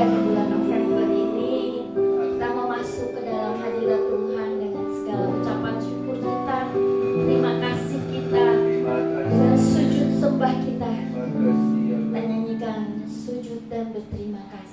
di bulan November ini kita mau masuk ke dalam hadirat Tuhan dengan segala ucapan syukur kita, terima kasih kita, dengan sujud sembah kita. Kita nyanyikan sujud dan berterima kasih.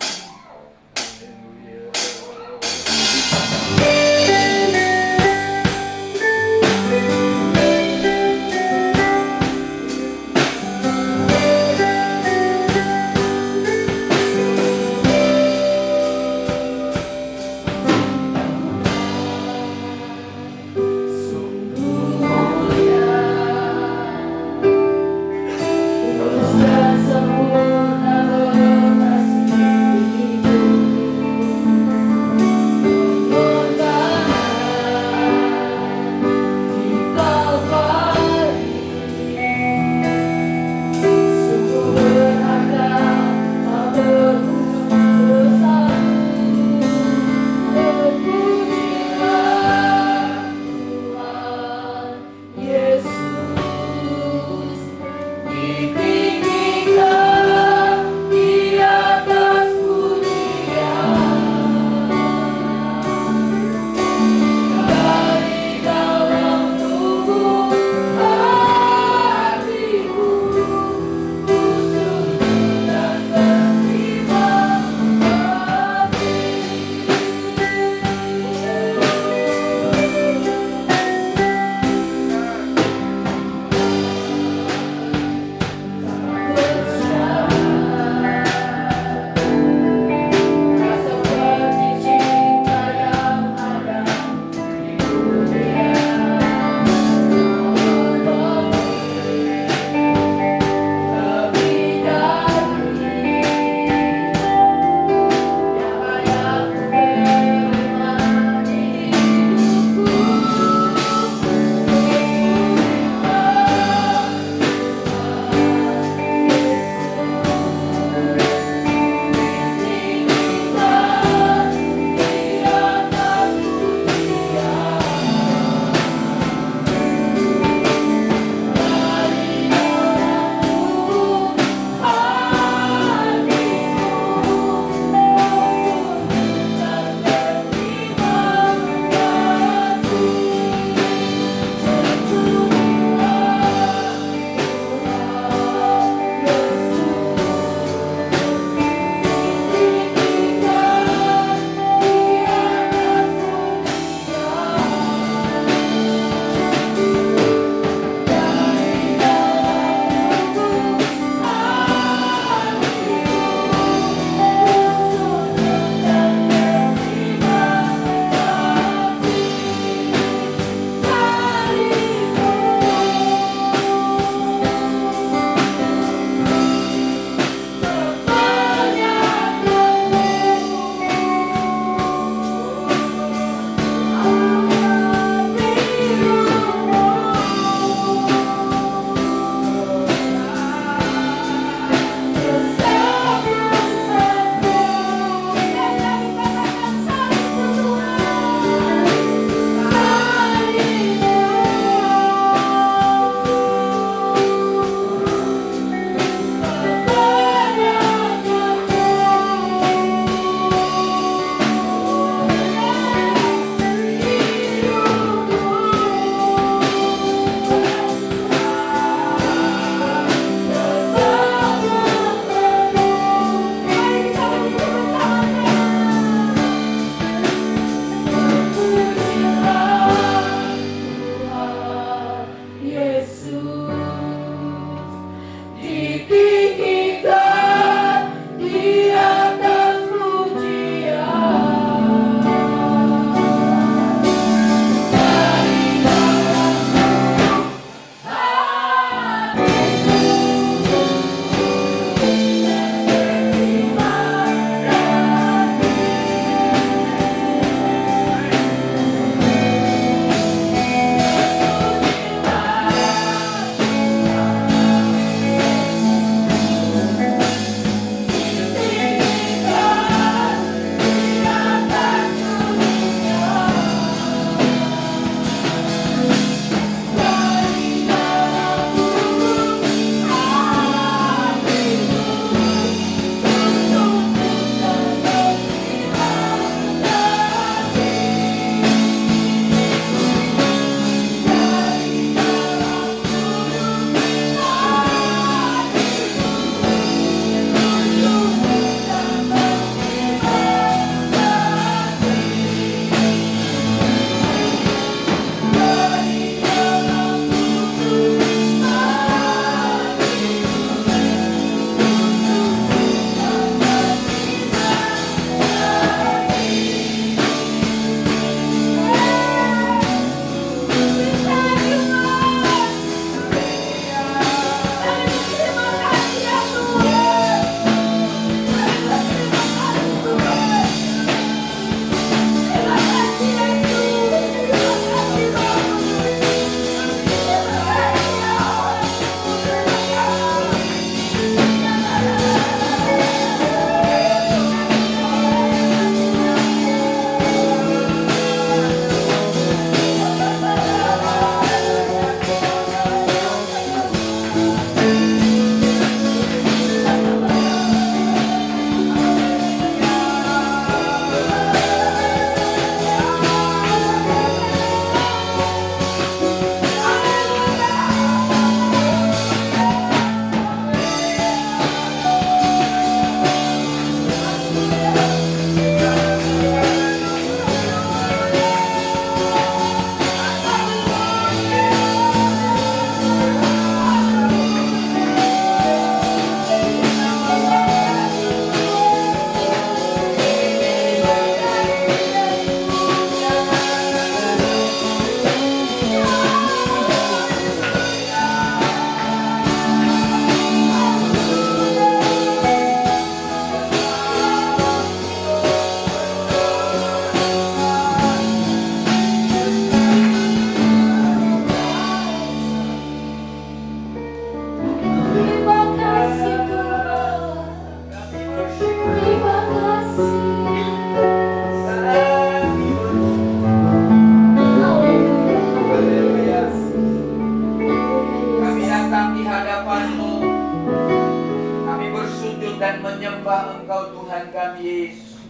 Tuhan Yesus.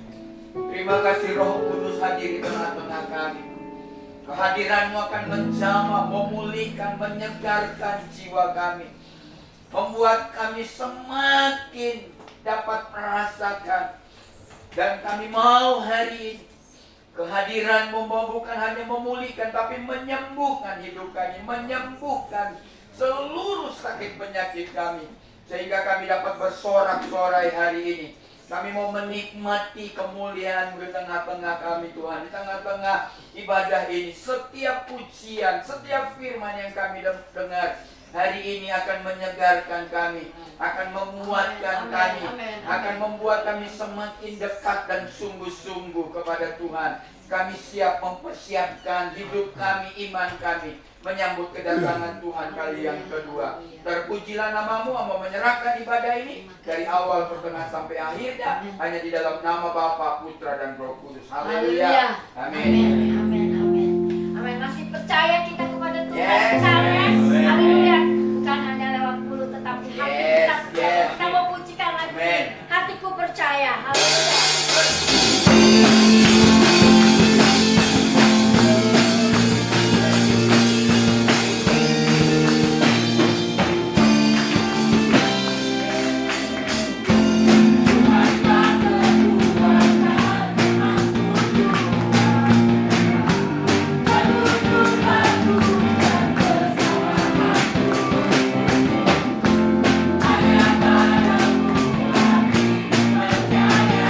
Terima kasih Roh Kudus hadir di tengah-tengah kami. Kehadiran-Mu akan menjamah, memulihkan, menyegarkan jiwa kami, membuat kami semakin dapat merasakan. Dan kami mau hari ini kehadiran-Mu bukan hanya memulihkan, tapi menyembuhkan hidup kami, menyembuhkan seluruh sakit penyakit kami, sehingga kami dapat bersorak-sorai hari ini. Kami mau menikmati kemuliaan di tengah-tengah kami Tuhan. Di tengah-tengah ibadah ini, setiap pujian, setiap firman yang kami dengar hari ini akan menyegarkan kami, akan menguatkan kami, akan membuat kami semakin dekat dan sungguh-sungguh kepada Tuhan. Kami siap mempersiapkan hidup kami, iman kami, menyambut kedatangan Tuhan kali yang kedua. Terpujilah nama-Mu, hamba menyerahkan ibadah ini dari awal pertengahan sampai akhirnya hanya di dalam nama Bapa, Putra dan Roh Kudus. Haleluya. Amin. Amin. Amin. Amin. Masih percaya kita kepada Tuhan. Yes. Haleluya. Bukan hanya lewat mulut tetapi hati kita percaya. Yes. Kita mau pujikan lagi. Amin. Hatiku percaya. Haleluya. Hanya padamu kami percaya.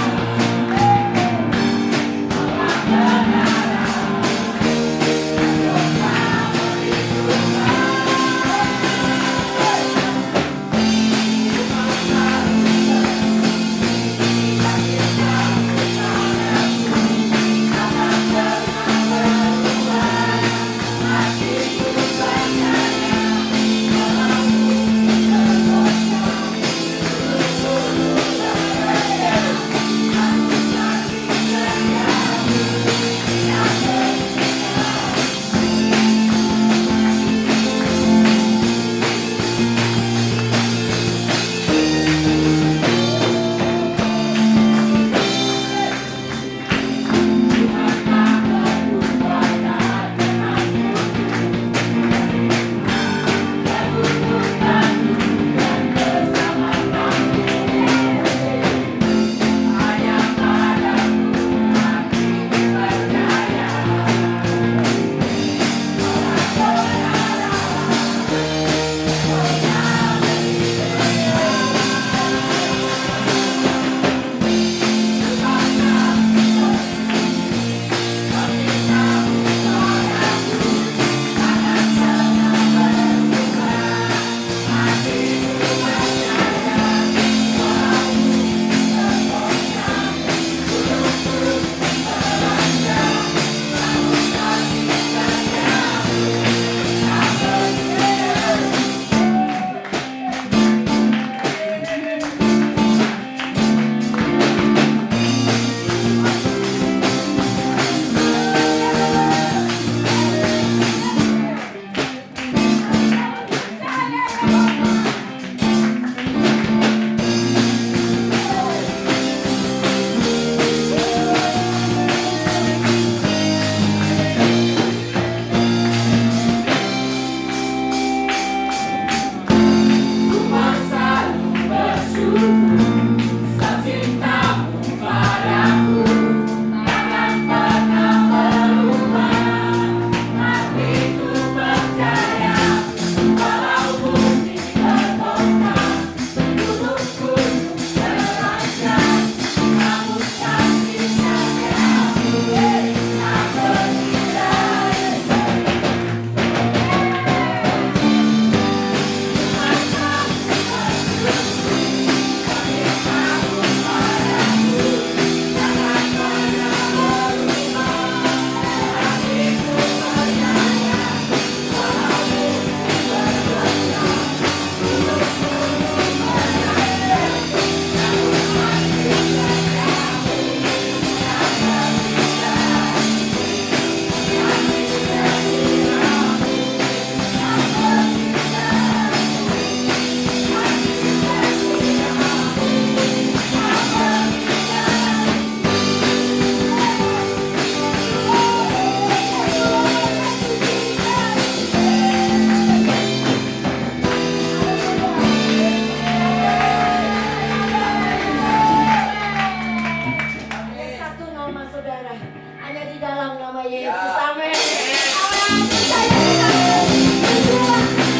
nama Yesus. Ya. Amin. Amin. Saya kita berdua.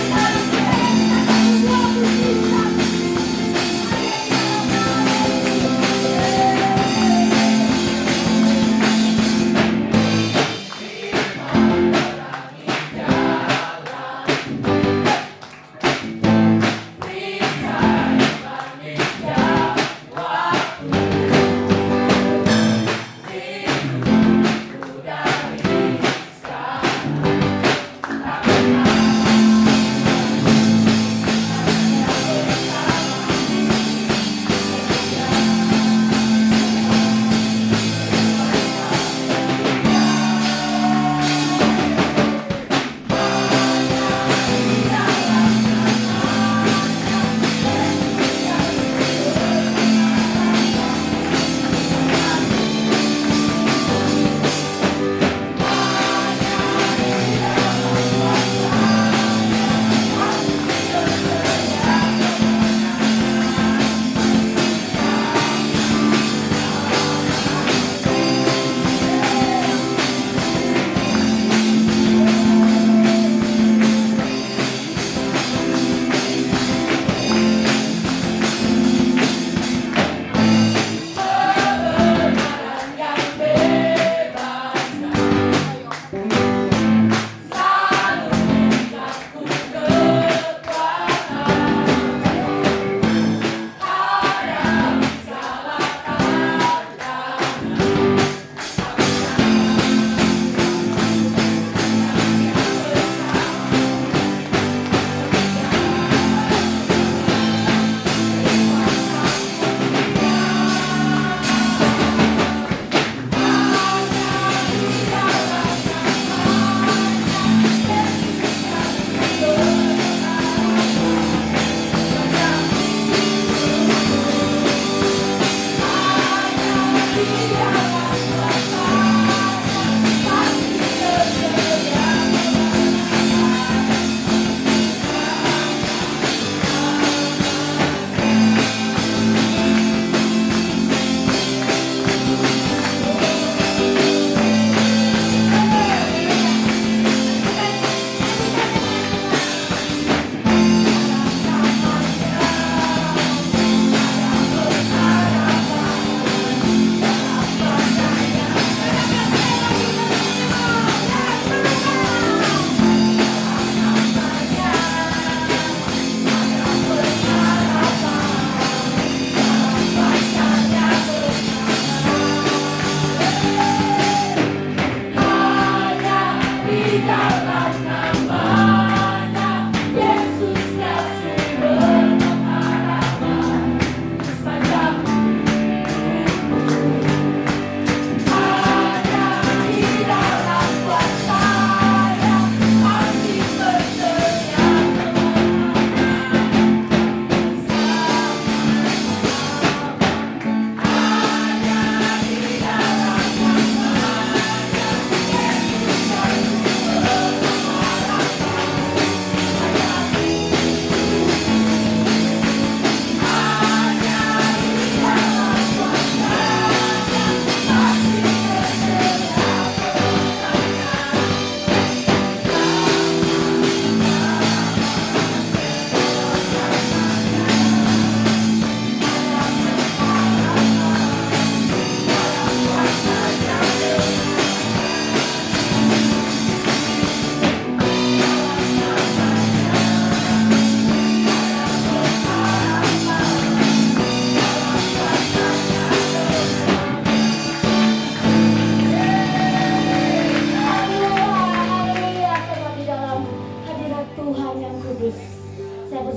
Mari kita berdua berpisah.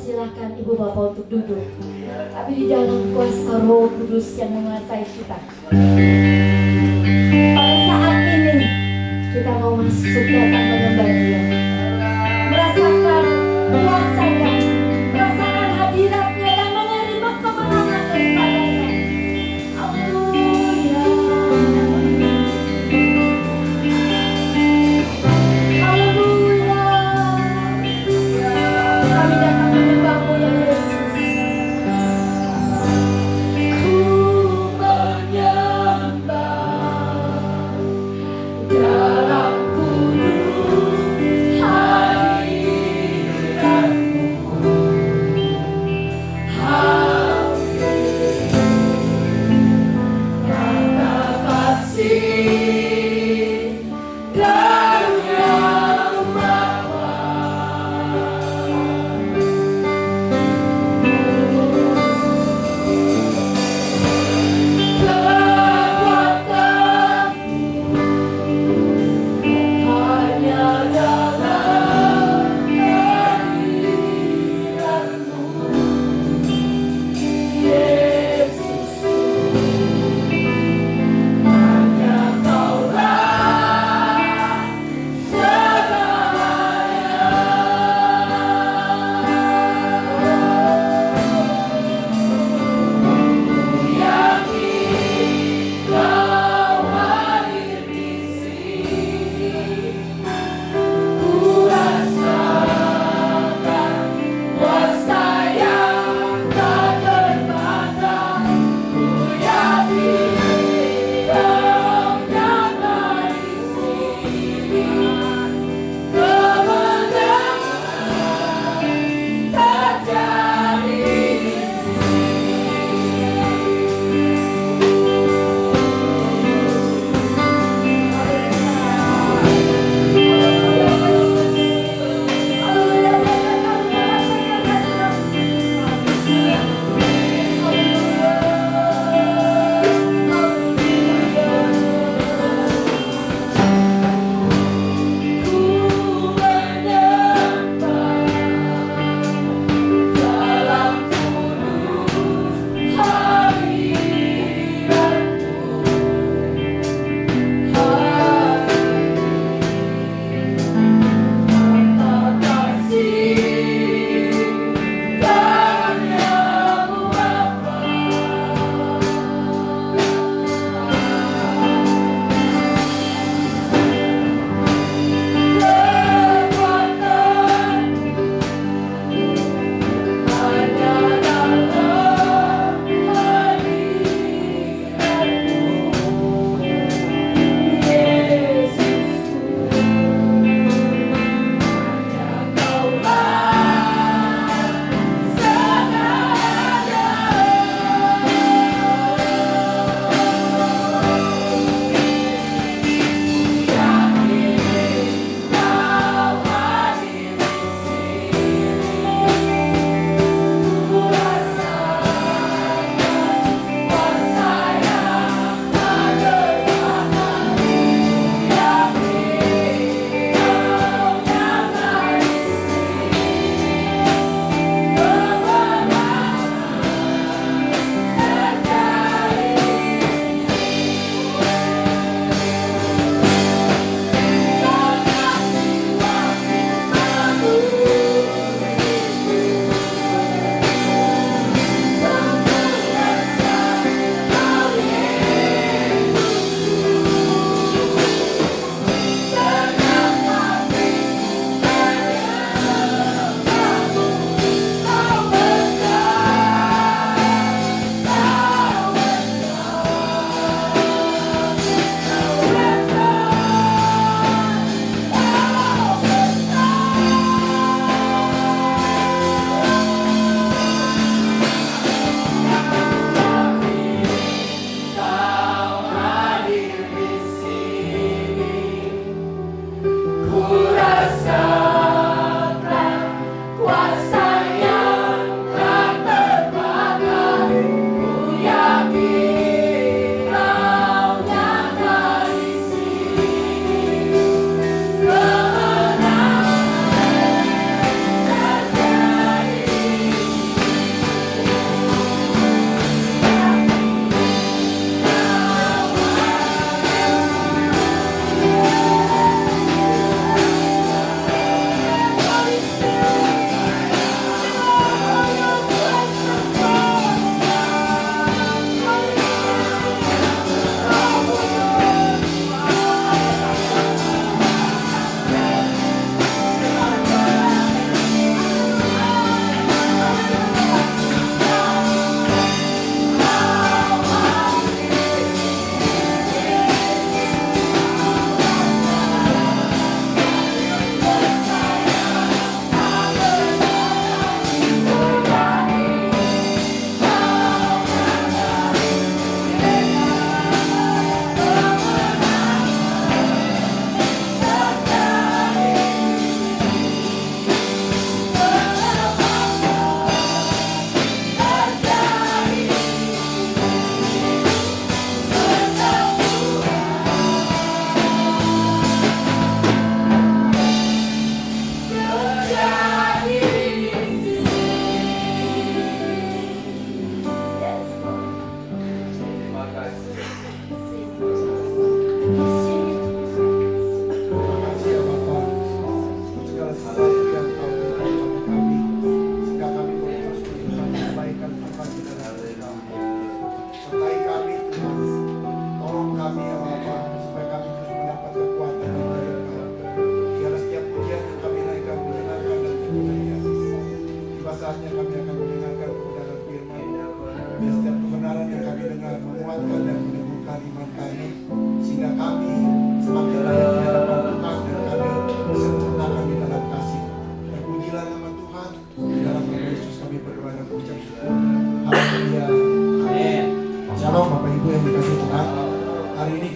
Silakan Ibu Bapak untuk duduk. Tapi di dalam kuasa Roh Kudus yang menguasai kita. Pada saat ini kita mau masuk datang menyembah Dia. Merasakan kuasanya, merasakan hadiratnya dan menerima kemenangan daripadanya. Haleluya. Haleluya. Kami datang menyembah-Mu ya Yesus. Ku menyembah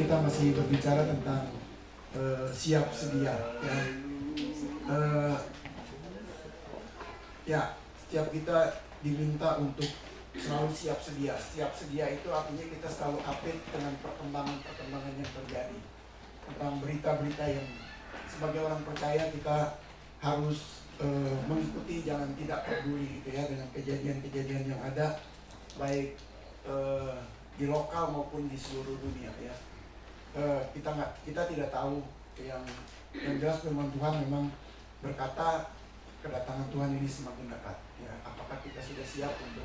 kita masih berbicara tentang siap sedia, ya. Ya, setiap kita diminta untuk selalu siap sedia. Siap sedia itu artinya kita selalu update dengan perkembangan-perkembangan yang terjadi, tentang berita-berita yang sebagai orang percaya kita harus mengikuti, jangan tidak peduli gitu ya dengan kejadian-kejadian yang ada, baik di lokal maupun di seluruh dunia ya. Kita tidak tahu, yang jelas firman Tuhan memang berkata kedatangan Tuhan ini semakin dekat ya. Apakah kita sudah siap untuk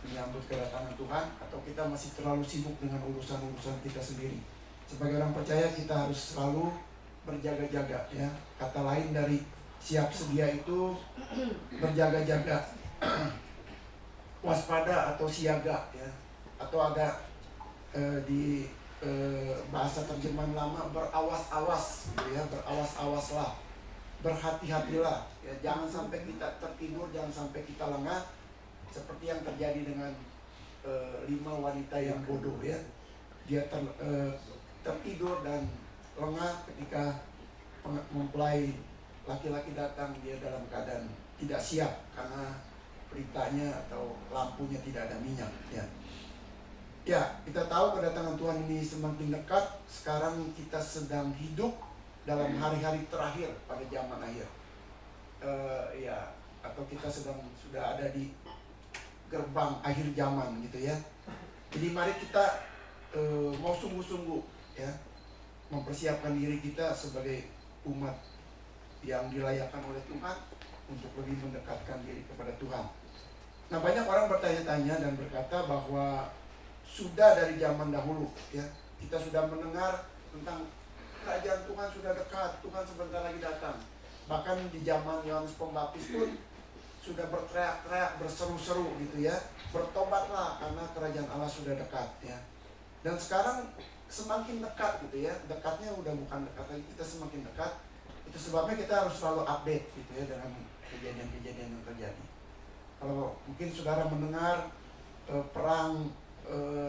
menyambut kedatangan Tuhan, atau kita masih terlalu sibuk dengan urusan-urusan kita sendiri? Sebagai orang percaya kita harus selalu berjaga-jaga ya. Kata lain dari siap sedia itu berjaga-jaga, waspada atau siaga ya, atau agak di bahasa terjemahan lama berawas-awas gitu ya, berawas-awaslah, berhati-hatilah ya, jangan sampai kita tertidur, jangan sampai kita lengah seperti yang terjadi dengan 5 wanita yang bodoh ya. Dia tertidur dan lengah ketika mempelai laki-laki datang, dia dalam keadaan tidak siap karena beritanya atau lampunya tidak ada minyak ya. Ya, kita tahu kedatangan Tuhan ini semakin dekat. Sekarang kita sedang hidup dalam hari-hari terakhir pada zaman akhir. Ya, atau kita sudah ada di gerbang akhir zaman gitu ya. Jadi mari kita mau sungguh-sungguh ya mempersiapkan diri kita sebagai umat yang dilayakkan oleh Tuhan untuk lebih mendekatkan diri kepada Tuhan. Nah, banyak orang bertanya-tanya dan berkata bahwa sudah dari zaman dahulu ya, kita sudah mendengar tentang kerajaan Tuhan sudah dekat, Tuhan sebentar lagi datang. Bahkan di zaman Yohanes Pembaptis pun sudah berteriak-teriak, berseru-seru gitu ya, bertobatlah karena kerajaan Allah sudah dekat ya. Dan sekarang semakin dekat gitu ya, dekatnya udah bukan dekat lagi, kita semakin dekat. Itu sebabnya kita harus selalu update gitu ya dengan kejadian-kejadian yang terjadi. Kalau mungkin saudara mendengar perang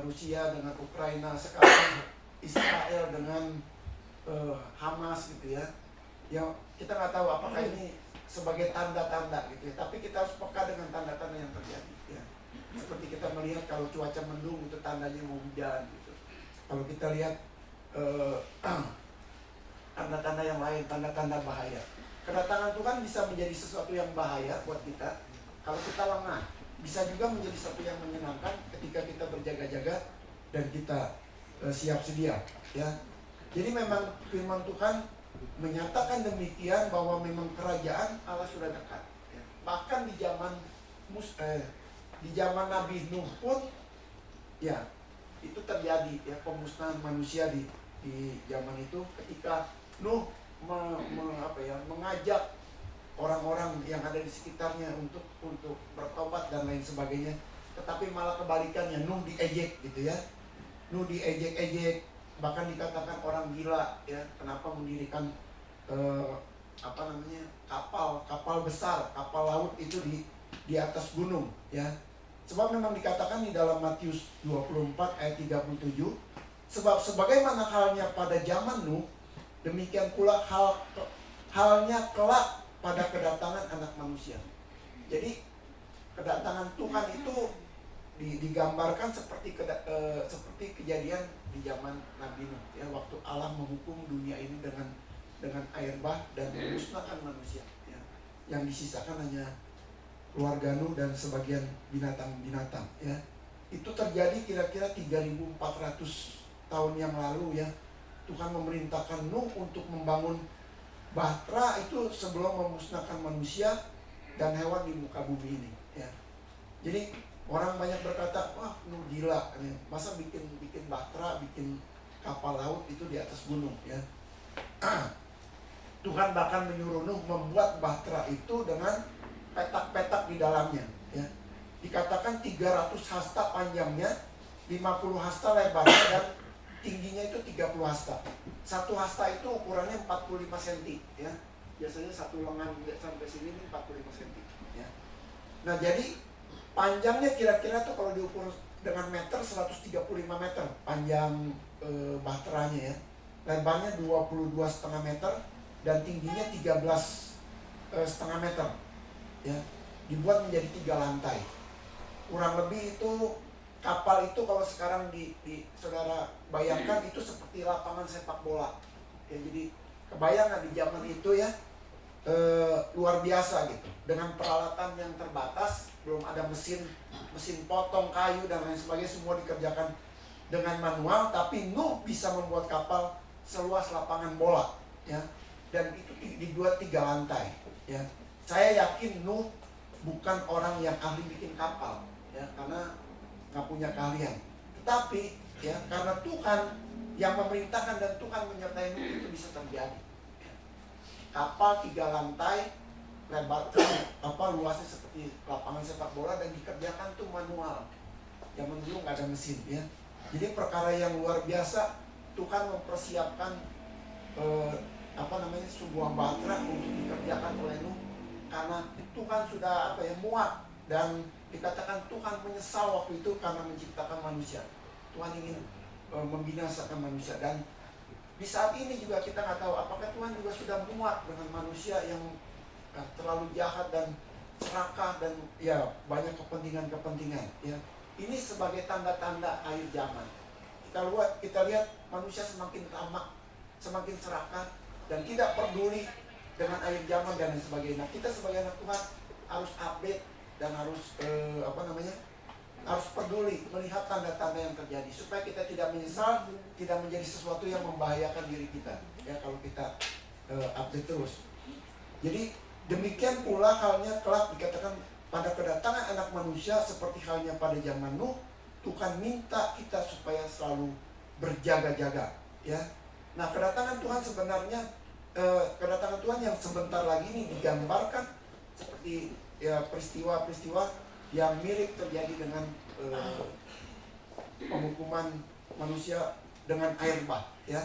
Rusia dengan Ukraina, sekarang Israel dengan Hamas gitu ya. Yang kita nggak tahu apakah ini sebagai tanda-tanda gitu ya. Tapi kita harus peka dengan tanda-tanda yang terjadi ya. Seperti kita melihat kalau cuaca mendung itu tandanya mau hujan gitu. Kalau kita lihat tanda-tanda yang lain, tanda-tanda bahaya. Kedatangan Tuhan bisa menjadi sesuatu yang bahaya buat kita kalau kita lengah. Bisa juga menjadi sesuatu yang menyenangkan ketika kita berjaga-jaga dan kita siap sedia ya. Jadi memang firman Tuhan menyatakan demikian bahwa memang kerajaan Allah sudah dekat ya. Bahkan di zaman Nabi Nuh pun ya itu terjadi ya, pemusnahan manusia di zaman itu ketika Nuh mengajak orang-orang yang ada di sekitarnya untuk bertobat dan lain sebagainya. Tetapi malah kebalikannya, Nuh diejek gitu ya. Nuh diejek-ejek, bahkan dikatakan orang gila ya, kenapa mendirikan kapal besar, kapal laut itu di atas gunung ya. Sebab memang dikatakan di dalam Matius 24 ayat 37, sebab sebagaimana halnya pada zaman Nuh, demikian pula halnya kelak pada kedatangan anak manusia. Jadi kedatangan Tuhan itu digambarkan seperti kejadian di zaman Nabi Nuh ya, waktu Allah menghukum dunia ini dengan air bah dan memusnahkan manusia ya. Yang disisakan hanya keluarga Nuh dan sebagian binatang-binatang ya. Itu terjadi kira-kira 3.400 tahun yang lalu ya. Tuhan memerintahkan Nuh untuk membangun bahtera itu sebelum memusnahkan manusia dan hewan di muka bumi ini ya. Jadi orang banyak berkata, wah Nuh gila ya. Masa bikin bahtera, bikin kapal laut itu di atas gunung ya. Tuhan bahkan menyuruh Nuh membuat bahtera itu dengan petak-petak di dalamnya ya. Dikatakan 300 hasta panjangnya, 50 hasta lebarnya, dan tingginya itu 30 hasta. Satu hasta itu ukurannya 45 cm ya. Biasanya satu lengan sampai sini 45 cm ya. Nah, jadi panjangnya kira-kira tuh kalau diukur dengan meter 135 meter panjang bahteranya ya. Lebarnya 22,5 meter dan tingginya 13,5 meter. Ya, dibuat menjadi 3 lantai. Kurang lebih itu kapal itu kalau sekarang saudara bayangkan itu seperti lapangan sepak bola. Ya, jadi kebayang nggak di zaman itu ya, luar biasa gitu. Dengan peralatan yang terbatas, belum ada mesin potong kayu dan lain sebagainya, semua dikerjakan dengan manual. Tapi Nuh bisa membuat kapal seluas lapangan bola, ya. Dan itu dibuat 3 lantai, ya. Saya yakin Nuh bukan orang yang ahli bikin kapal, ya, karena nggak punya keahlian. Tetapi ya, karena Tuhan yang memerintahkan dan Tuhan menyertai Nuh, itu bisa terjadi. Kapal 3 lantai, lebar luasnya seperti lapangan sepak bola, dan dikerjakan tuh manual. Zaman dulu nggak ada mesin, ya. Jadi perkara yang luar biasa. Tuhan mempersiapkan sebuah bahtera untuk dikerjakan oleh Nuh, karena Tuhan sudah muak, dan dikatakan Tuhan menyesal waktu itu karena menciptakan manusia. Tuhan ingin membinasakan manusia. Dan di saat ini juga kita nggak tahu apakah Tuhan juga sudah muak dengan manusia yang terlalu jahat dan serakah dan ya banyak kepentingan-kepentingan, ya. Ini sebagai tanda-tanda akhir zaman. Kita lihat manusia semakin tamak, semakin serakah, dan tidak peduli dengan akhir zaman dan lain sebagainya. Nah, kita sebagai anak Tuhan harus update dan harus harus peduli melihat tanda-tanda yang terjadi, supaya kita tidak menyesal, tidak menjadi sesuatu yang membahayakan diri kita, ya, kalau kita update terus. Jadi demikian pula halnya kelak dikatakan pada kedatangan anak manusia, seperti halnya pada zaman Nuh. Tuhan minta kita supaya selalu berjaga-jaga, ya. Nah, kedatangan Tuhan sebenarnya, kedatangan Tuhan yang sebentar lagi ini digambarkan seperti ya peristiwa-peristiwa yang mirip terjadi dengan penghukuman manusia dengan air bah, ya.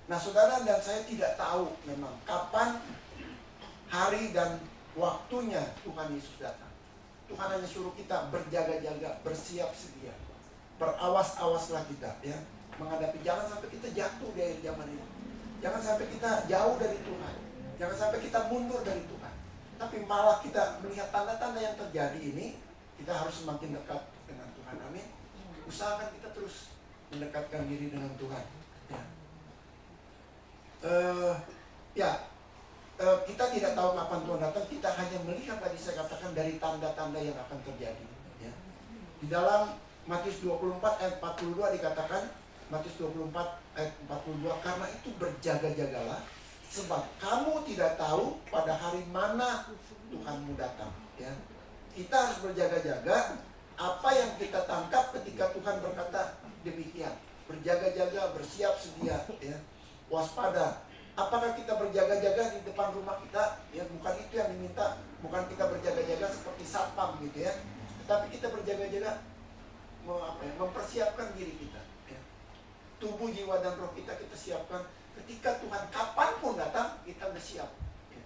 Nah, saudara dan saya tidak tahu memang kapan hari dan waktunya Tuhan Yesus datang. Tuhan hanya suruh kita berjaga-jaga, bersiap sedia. Berawas-awaslah kita, ya, menghadapi. Jangan sampai kita jatuh di akhir zaman ini. Jangan sampai kita jauh dari Tuhan. Jangan sampai kita mundur dari Tuhan. Tapi malah kita melihat tanda-tanda yang terjadi ini, kita harus semakin dekat dengan Tuhan. Amin. Usahakan kita terus mendekatkan diri dengan Tuhan, ya. Kita tidak tahu kapan Tuhan datang. Kita hanya melihat, tadi saya katakan, dari tanda-tanda yang akan terjadi, ya. Di dalam Matius 24 ayat 42 dikatakan, Matius 24 ayat 42, karena itu berjaga-jagalah, sebab kamu tidak tahu pada hari mana Tuhanmu datang, ya. Kita harus berjaga-jaga. Apa yang kita tangkap ketika Tuhan berkata demikian, berjaga-jaga, bersiap sedia, ya, waspada. Apakah kita berjaga-jaga di depan rumah kita? Ya, bukan itu yang diminta. Bukan kita berjaga-jaga seperti satpam gitu, ya. Tetapi kita berjaga-jaga mempersiapkan diri kita, ya. Tubuh, jiwa, dan roh kita siapkan. Ketika Tuhan kapanpun datang, kita udah siap, ya.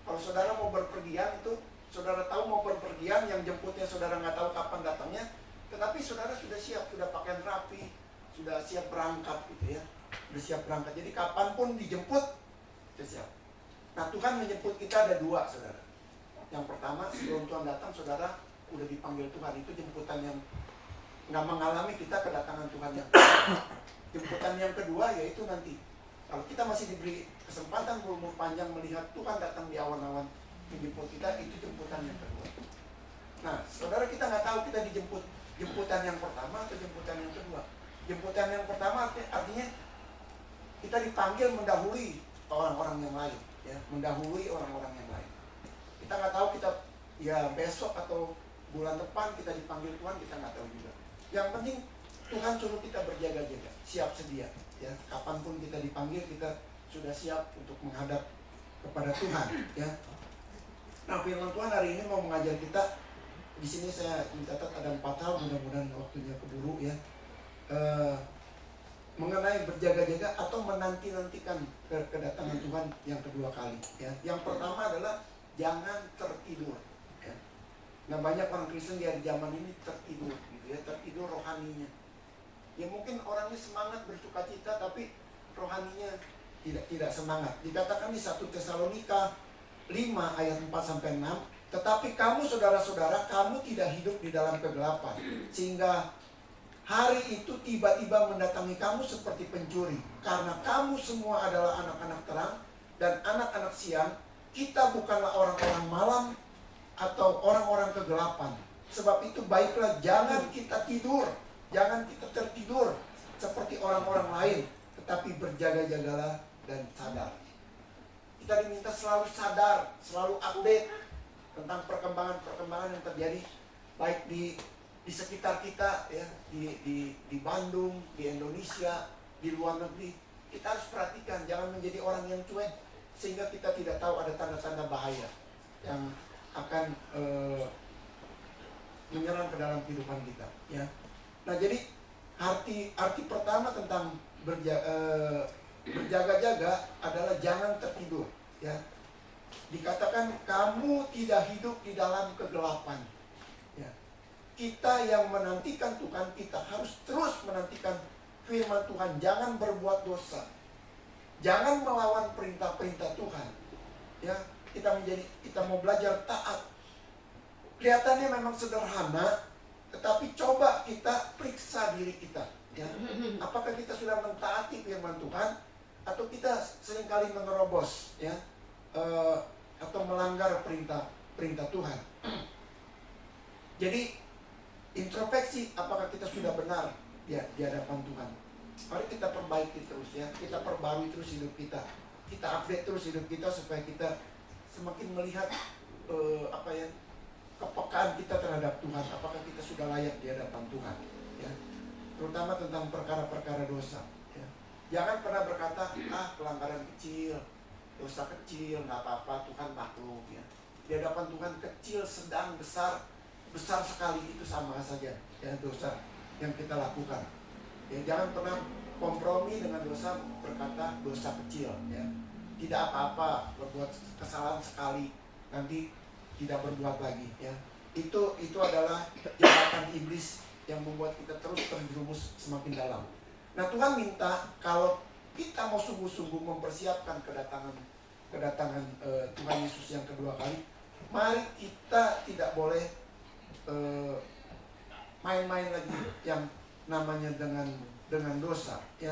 Kalau saudara mau berpergian itu, saudara tahu mau berpergian, yang jemputnya saudara nggak tahu kapan datangnya, tetapi saudara sudah siap, sudah pakaian rapi, sudah siap berangkat gitu, ya. Sudah siap berangkat. Jadi kapanpun dijemput, sudah siap. Nah, Tuhan menjemput kita ada 2, saudara. Yang pertama, sebelum Tuhan datang, saudara udah dipanggil Tuhan. Itu jemputan yang nggak mengalami kita kedatangan Tuhan yang jemputan yang kedua, yaitu nanti kalau kita masih diberi kesempatan berumur panjang melihat Tuhan datang di awan-awan menjemput kita, itu jemputan yang kedua. Nah, saudara, kita nggak tahu kita dijemput jemputan yang pertama atau jemputan yang kedua. Jemputan yang pertama artinya kita dipanggil mendahului orang-orang yang lain, ya, mendahului orang-orang yang lain. Kita nggak tahu kita ya besok atau bulan depan kita dipanggil Tuhan, kita nggak tahu juga. Yang penting Tuhan suruh kita berjaga-jaga, siap sedia, ya. Kapanpun kita dipanggil, kita sudah siap untuk menghadap kepada Tuhan, ya. Nah, firman Tuhan hari ini mau mengajar kita. Di sini saya mencatat ada 4 hal, mudah-mudahan waktunya keburu, ya. Mengenai berjaga-jaga atau menanti-nantikan kedatangan Tuhan yang kedua kali, ya. Yang pertama adalah jangan tertidur, ya. Nah banyak orang Kristen di zaman ini tertidur gitu ya, tertidur rohaninya. Ya mungkin orangnya semangat bersukacita tapi rohaninya tidak semangat. Dikatakan di 1 Tesalonika 5 ayat 4 sampai 6, tetapi kamu saudara-saudara, kamu tidak hidup di dalam kegelapan, sehingga hari itu tiba-tiba mendatangi kamu seperti pencuri. Karena kamu semua adalah anak-anak terang dan anak-anak siang. Kita bukanlah orang-orang malam atau orang-orang kegelapan. Sebab itu baiklah jangan kita tidur, jangan kita tertidur seperti orang-orang lain, tetapi berjaga-jagalah dan sadar. Kita diminta selalu sadar, selalu update tentang perkembangan-perkembangan yang terjadi baik di sekitar kita ya, di Bandung, di Indonesia, di luar negeri. Kita harus perhatikan, jangan menjadi orang yang cuek sehingga kita tidak tahu ada tanda-tanda bahaya yang akan menyerang ke dalam kehidupan kita ya. Nah, jadi arti pertama tentang berjaga-jaga adalah jangan tertidur ya. Dikatakan kamu tidak hidup di dalam kegelapan ya. Kita yang menantikan Tuhan, kita harus terus menantikan firman Tuhan. Jangan berbuat dosa, jangan melawan perintah-perintah Tuhan ya. Kita mau belajar taat. Kelihatannya memang sederhana, tetapi coba kita periksa diri kita ya. Apakah kita sudah mentaati firman Tuhan atau kita seringkali menerobos ya, atau melanggar perintah Tuhan. Jadi introspeksi, apakah kita sudah benar ya di hadapan Tuhan. Mari kita perbaiki terus ya, kita perbarui terus hidup kita, kita update terus hidup kita supaya kita semakin melihat kepekaan kita terhadap Tuhan. Apakah kita sudah layak di hadapan Tuhan ya, terutama tentang perkara-perkara dosa ya. Jangan pernah berkata pelanggaran kecil, dosa kecil, nggak apa-apa, Tuhan maklum ya. Di hadapan Tuhan kecil, sedang, besar sekali itu sama saja ya dosa yang kita lakukan ya. Jangan pernah kompromi dengan dosa, berkata dosa kecil ya. Tidak apa-apa berbuat kesalahan sekali, nanti tidak berbuat lagi ya. Itu adalah jebakan iblis yang membuat kita terus terjerumus semakin dalam. Nah, Tuhan minta kalau kita mau sungguh-sungguh mempersiapkan kedatangan Tuhan Yesus yang kedua kali, mari kita tidak boleh main-main lagi yang namanya dengan dosa ya.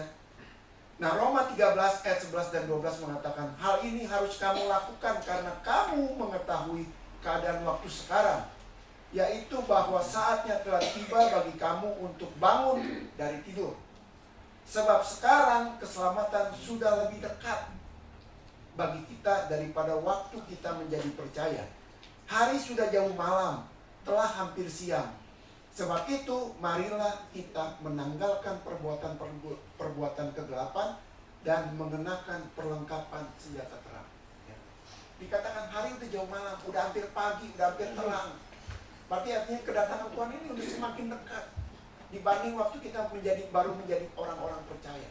Nah, Roma 13 ayat 11 dan 12 mengatakan, hal ini harus kamu lakukan karena kamu mengetahui keadaan waktu sekarang, yaitu bahwa saatnya telah tiba bagi kamu untuk bangun dari tidur. Sebab sekarang keselamatan sudah lebih dekat bagi kita daripada waktu kita menjadi percaya. Hari sudah jauh malam, telah hampir siang. Sebab itu marilah kita menanggalkan perbuatan kegelapan dan mengenakan perlengkapan senjata terang ya. Dikatakan hari udah jauh malam, udah hampir pagi, udah hampir terang. Berarti artinya kedatangan Tuhan ini udah semakin dekat dibanding waktu kita baru menjadi orang-orang percaya.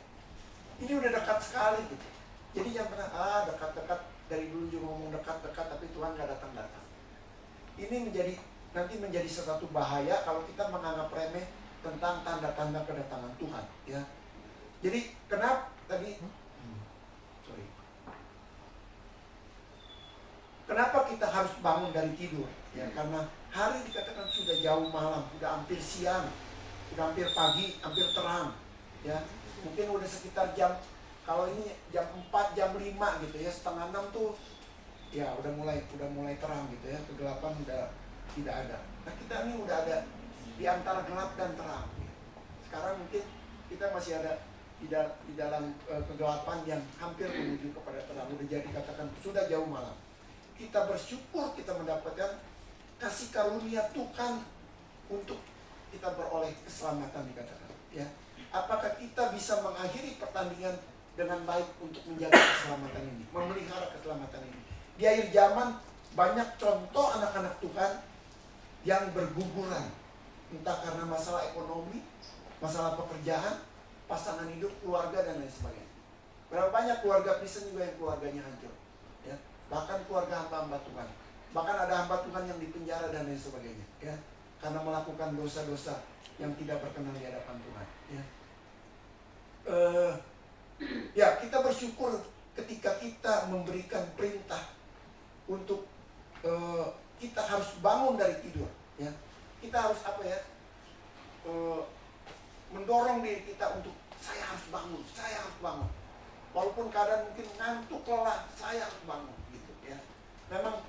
Ini udah dekat sekali gitu. Jadi jangan pernah dekat-dekat, dari dulu juga ngomong dekat-dekat tapi Tuhan gak datang-datang. Ini nanti menjadi sesuatu bahaya kalau kita menganggap remeh tentang tanda-tanda kedatangan Tuhan ya. Jadi kenapa kita harus bangun dari tidur ya? Karena hari dikatakan sudah jauh malam, udah hampir siang, udah hampir pagi, hampir terang ya. Mungkin udah sekitar kalau ini jam 4, jam 5 gitu ya, setengah 6 tuh ya udah mulai terang gitu ya, kegelapan udah tidak ada. Nah, kita ini udah ada di antara gelap dan terang. Sekarang mungkin kita masih ada di dalam kegelapan yang hampir menuju kepada terang. Udah jadi katakan sudah jauh malam. Kita bersyukur kita mendapatkan kasih karunia Tuhan untuk kita beroleh keselamatan dikatakan. Ya, apakah kita bisa mengakhiri pertandingan dengan baik untuk menjaga keselamatan ini, memelihara keselamatan ini? Di akhir zaman banyak contoh anak-anak Tuhan yang berguguran, entah karena masalah ekonomi, masalah pekerjaan, pasangan hidup, keluarga dan lain sebagainya. Berapa banyak keluarga Kristen juga yang keluarganya hancur, ya. Bahkan keluarga hamba-hamba Tuhan Bahkan ada hamba Tuhan yang dipenjara dan lain sebagainya, ya, karena melakukan dosa-dosa yang tidak berkenan di hadapan Tuhan, ya. Ya, kita bersyukur ketika kita memberikan perintah untuk kita harus bangun dari tidur, ya. Kita harus apa ya? Mendorong diri kita untuk saya harus bangun, saya harus bangun. Walaupun keadaan mungkin ngantuk, lelah, saya harus bangun, gitu, ya. Memang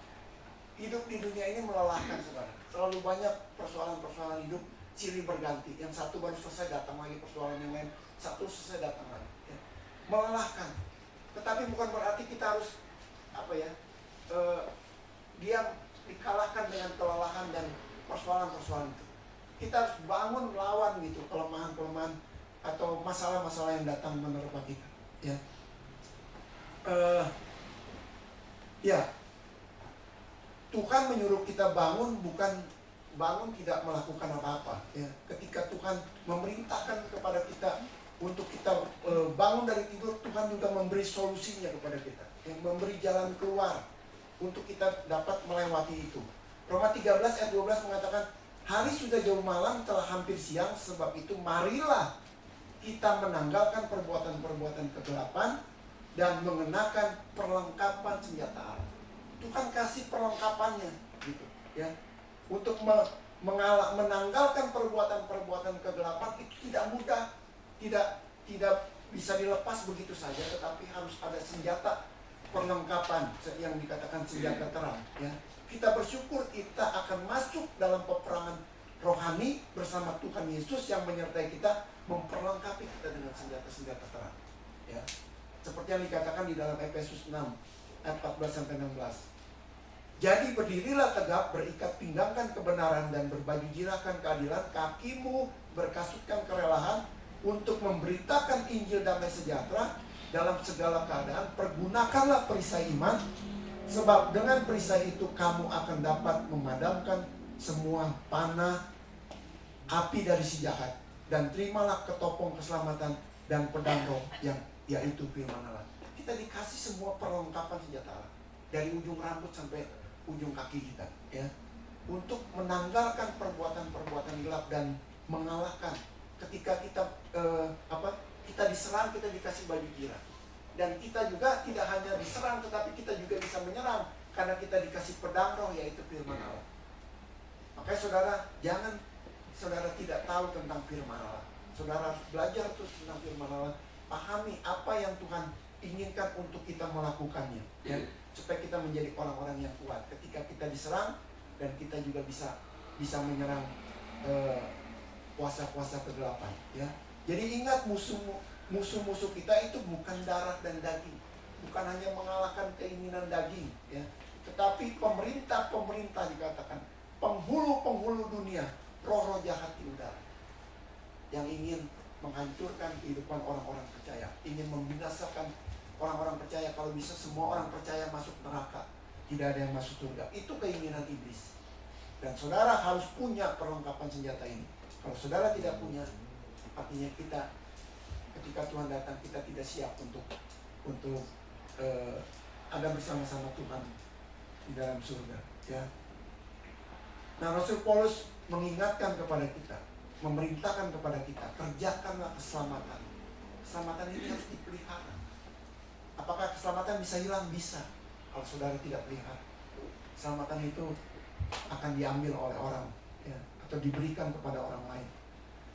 hidup di dunia ini melelahkan, saudara. Terlalu banyak persoalan-persoalan hidup silih berganti. Yang satu baru selesai, datang lagi persoalan yang lain. Satu selesai, datang lagi, ya. Melelahkan. Tetapi bukan berarti kita harus apa ya? Diam, dikalahkan dengan kelelahan dan persoalan-persoalan itu. Kita harus bangun melawan gitu kelemahan-kelemahan atau masalah-masalah yang datang menerpa kita, ya. Ya, Tuhan menyuruh kita bangun, bukan bangun tidak melakukan apa-apa, ya. Ketika Tuhan memerintahkan kepada kita untuk kita bangun dari tidur, Tuhan juga memberi solusinya kepada kita, yang memberi jalan keluar untuk kita dapat melewati itu. Roma 13 ayat 12 mengatakan, hari sudah jauh malam, telah hampir siang, sebab itu marilah kita menanggalkan perbuatan-perbuatan kegelapan dan mengenakan perlengkapan senjata Allah. Tuhan kasih perlengkapannya, gitu, ya. Untuk menanggalkan perbuatan-perbuatan kegelapan itu tidak mudah, tidak bisa dilepas begitu saja, tetapi harus ada senjata perlengkapan yang dikatakan senjata terang, ya. Kita bersyukur kita akan masuk dalam peperangan rohani bersama Tuhan Yesus yang menyertai kita, memperlengkapi kita dengan senjata-senjata terang, ya. Seperti yang dikatakan di dalam Efesus 6 ayat 14-16. Jadi berdirilah tegap, berikat pinggangkan kebenaran dan berbaju jirahkan keadilan, kakimu berkasutkan kerelahan untuk memberitakan Injil damai sejahtera dalam segala keadaan. Pergunakanlah perisai iman, sebab dengan perisai itu kamu akan dapat memadamkan semua panah api dari si jahat. Dan terimalah ketopong keselamatan dan pedang roh yang yaitu firman Allah. Kita dikasih semua perlengkapan senjata Allah, dari ujung rambut sampai ujung kaki kita, ya, untuk menanggalkan perbuatan-perbuatan gelap dan mengalahkan. Ketika kita kita diserang, kita dikasih baju jirah. Dan kita juga tidak hanya diserang, tetapi kita juga bisa menyerang karena kita dikasih pedang roh yaitu firman Allah. Makanya saudara, jangan saudara tidak tahu tentang firman Allah. Saudara harus belajar terus tentang firman Allah, pahami apa yang Tuhan inginkan untuk kita melakukannya, ya, supaya kita menjadi orang-orang yang kuat ketika kita diserang, dan kita juga bisa menyerang kuasa-kuasa kegelapan, ya. Jadi ingat, musuh-musuh kita itu bukan darah dan daging, bukan hanya mengalahkan keinginan daging, ya, tetapi pemerintah dikatakan, penghulu dunia, roh-roh jahat di udara yang ingin menghancurkan kehidupan orang-orang percaya, ingin membinasakan orang-orang percaya. Kalau bisa semua orang percaya masuk neraka, tidak ada yang masuk surga. Itu keinginan iblis. Dan saudara harus punya perlengkapan senjata ini. Kalau saudara tidak punya, artinya kita ketika Tuhan datang, kita tidak siap untuk ada bersama-sama Tuhan di dalam surga, ya. Nah, Rasul Paulus mengingatkan kepada kita, memerintahkan kepada kita, kerjakanlah keselamatan. Keselamatan ini harus dipelihara. Apakah keselamatan bisa hilang? Bisa, kalau saudara tidak pelihara. Keselamatan itu akan diambil oleh orang, ya, atau diberikan kepada orang lain.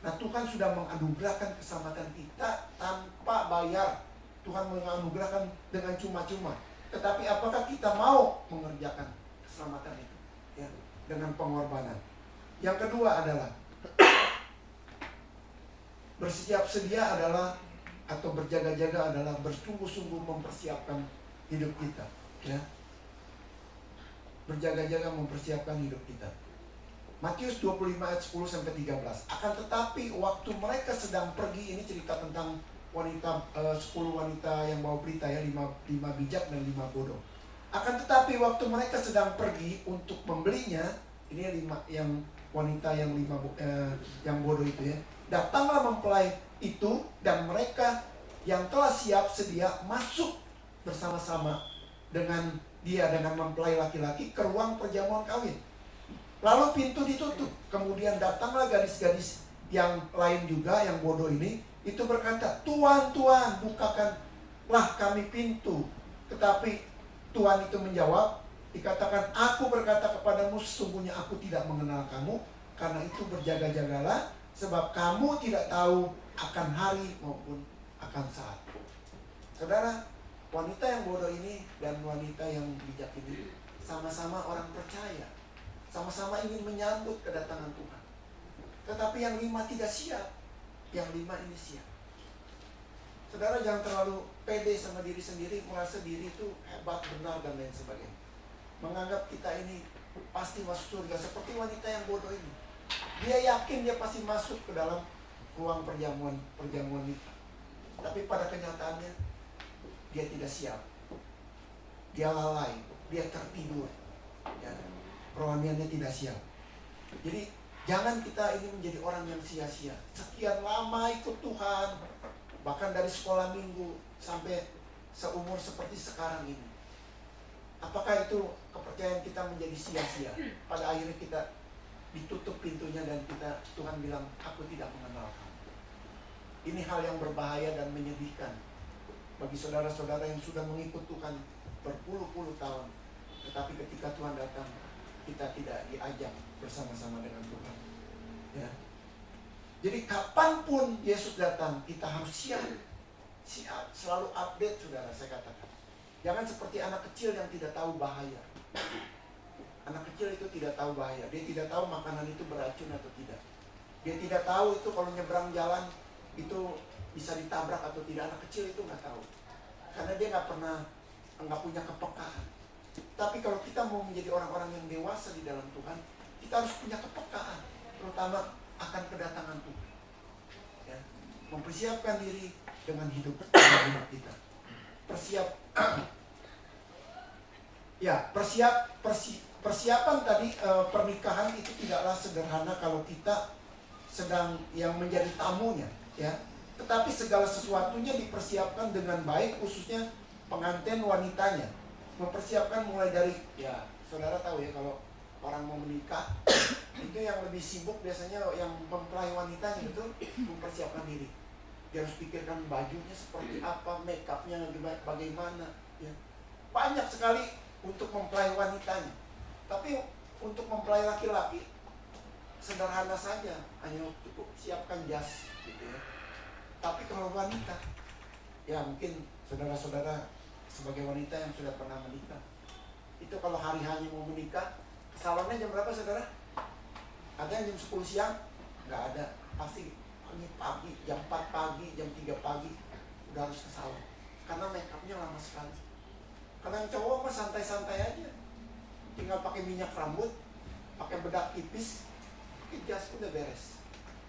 Nah, Tuhan sudah menganugerahkan keselamatan kita tanpa bayar. Tuhan menganugerahkan dengan cuma-cuma. Tetapi apakah kita mau mengerjakan keselamatan itu, ya, dengan pengorbanan? Yang kedua adalah bersiap sedia adalah, atau berjaga-jaga adalah bersungguh-sungguh mempersiapkan hidup kita, ya. Berjaga-jaga mempersiapkan hidup kita. Matius 25 ayat 10-13. Akan tetapi waktu mereka sedang pergi, ini cerita tentang 10 wanita yang bawa berita, ya, 5 bijak dan 5 bodoh. Akan tetapi waktu mereka sedang pergi untuk membelinya, ini 5 yang wanita yang 5 yang bodoh itu, ya. Datanglah mempelai itu, dan mereka yang telah siap sedia masuk bersama-sama dengan dia dengan mempelai laki-laki ke ruang perjamuan kawin. Lalu pintu ditutup. Kemudian datanglah gadis-gadis yang lain juga, yang bodoh ini, itu berkata, "Tuan, Tuan, bukakanlah kami pintu." Tetapi Tuhan itu menjawab, dikatakan, "Aku berkata kepadamu, sesungguhnya aku tidak mengenal kamu. Karena itu berjaga-jagalah, sebab kamu tidak tahu akan hari maupun akan saat." Saudara, wanita yang bodoh ini dan wanita yang bijak ini sama-sama orang percaya, sama-sama ingin menyambut kedatangan Tuhan. Tetapi yang 5 tidak siap, yang 5 ini siap. Saudara, jangan terlalu pede sama diri sendiri, merasa diri itu hebat, benar, dan lain sebagainya. Menganggap kita ini pasti masuk surga, seperti wanita yang bodoh ini. Dia yakin dia pasti masuk ke dalam ruang perjamuan itu. Tapi pada kenyataannya dia tidak siap. Dia lalai, dia tertidur. Ya, rohaniannya tidak siap. Jadi jangan kita ini menjadi orang yang sia-sia. Sekian lama ikut Tuhan, bahkan dari sekolah minggu sampai seumur seperti sekarang ini. Apakah itu kepercayaan kita menjadi sia-sia? Pada akhirnya kita ditutup pintunya dan Tuhan bilang, "Aku tidak mengenal kamu." Ini hal yang berbahaya dan menyedihkan bagi saudara-saudara yang sudah mengikut Tuhan berpuluh-puluh tahun. Tetapi ketika Tuhan datang, kita tidak diajak bersama-sama dengan Tuhan. Ya. Jadi kapanpun Yesus datang, kita harus siap. Siap, selalu update, saudara, saya katakan. Jangan seperti anak kecil yang tidak tahu bahaya. Anak kecil itu tidak tahu bahaya. Dia tidak tahu makanan itu beracun atau tidak. Dia tidak tahu itu kalau nyebrang jalan itu bisa ditabrak atau tidak. Anak kecil itu nggak tahu. Karena dia nggak punya kepekaan. Tapi kalau kita mau menjadi orang-orang yang dewasa di dalam Tuhan, kita harus punya kepekaan. Terutama akan kedatangan Tuhan. Ya. Mempersiapkan diri dengan hidup kita. Persiapan tadi pernikahan itu tidaklah sederhana kalau kita sedang yang menjadi tamunya, ya. Tetapi segala sesuatunya dipersiapkan dengan baik, khususnya pengantin wanitanya. Mempersiapkan mulai dari, ya, saudara tahu ya, kalau orang mau menikah itu yang lebih sibuk biasanya yang mempelai wanitanya itu mempersiapkan diri. Dia harus pikirkan bajunya seperti apa, make upnya bagaimana, ya. Banyak sekali untuk mempelai wanitanya. Tapi untuk mempelai laki-laki sederhana saja, hanya cukup siapkan jas, gitu ya. Tapi kalau wanita, ya mungkin saudara-saudara sebagai wanita yang sudah pernah menikah, itu kalau hari-hari mau menikah, salonnya jam berapa, saudara? Ada yang jam 10 siang? Nggak ada. Pasti pagi, jam 4 pagi, jam 3 pagi udah harus ke salon. Karena make upnya lama sekali. Kalau yang cowok mah santai-santai aja. Tinggal pakai minyak rambut, pakai bedak tipis, pakai jas, udah beres.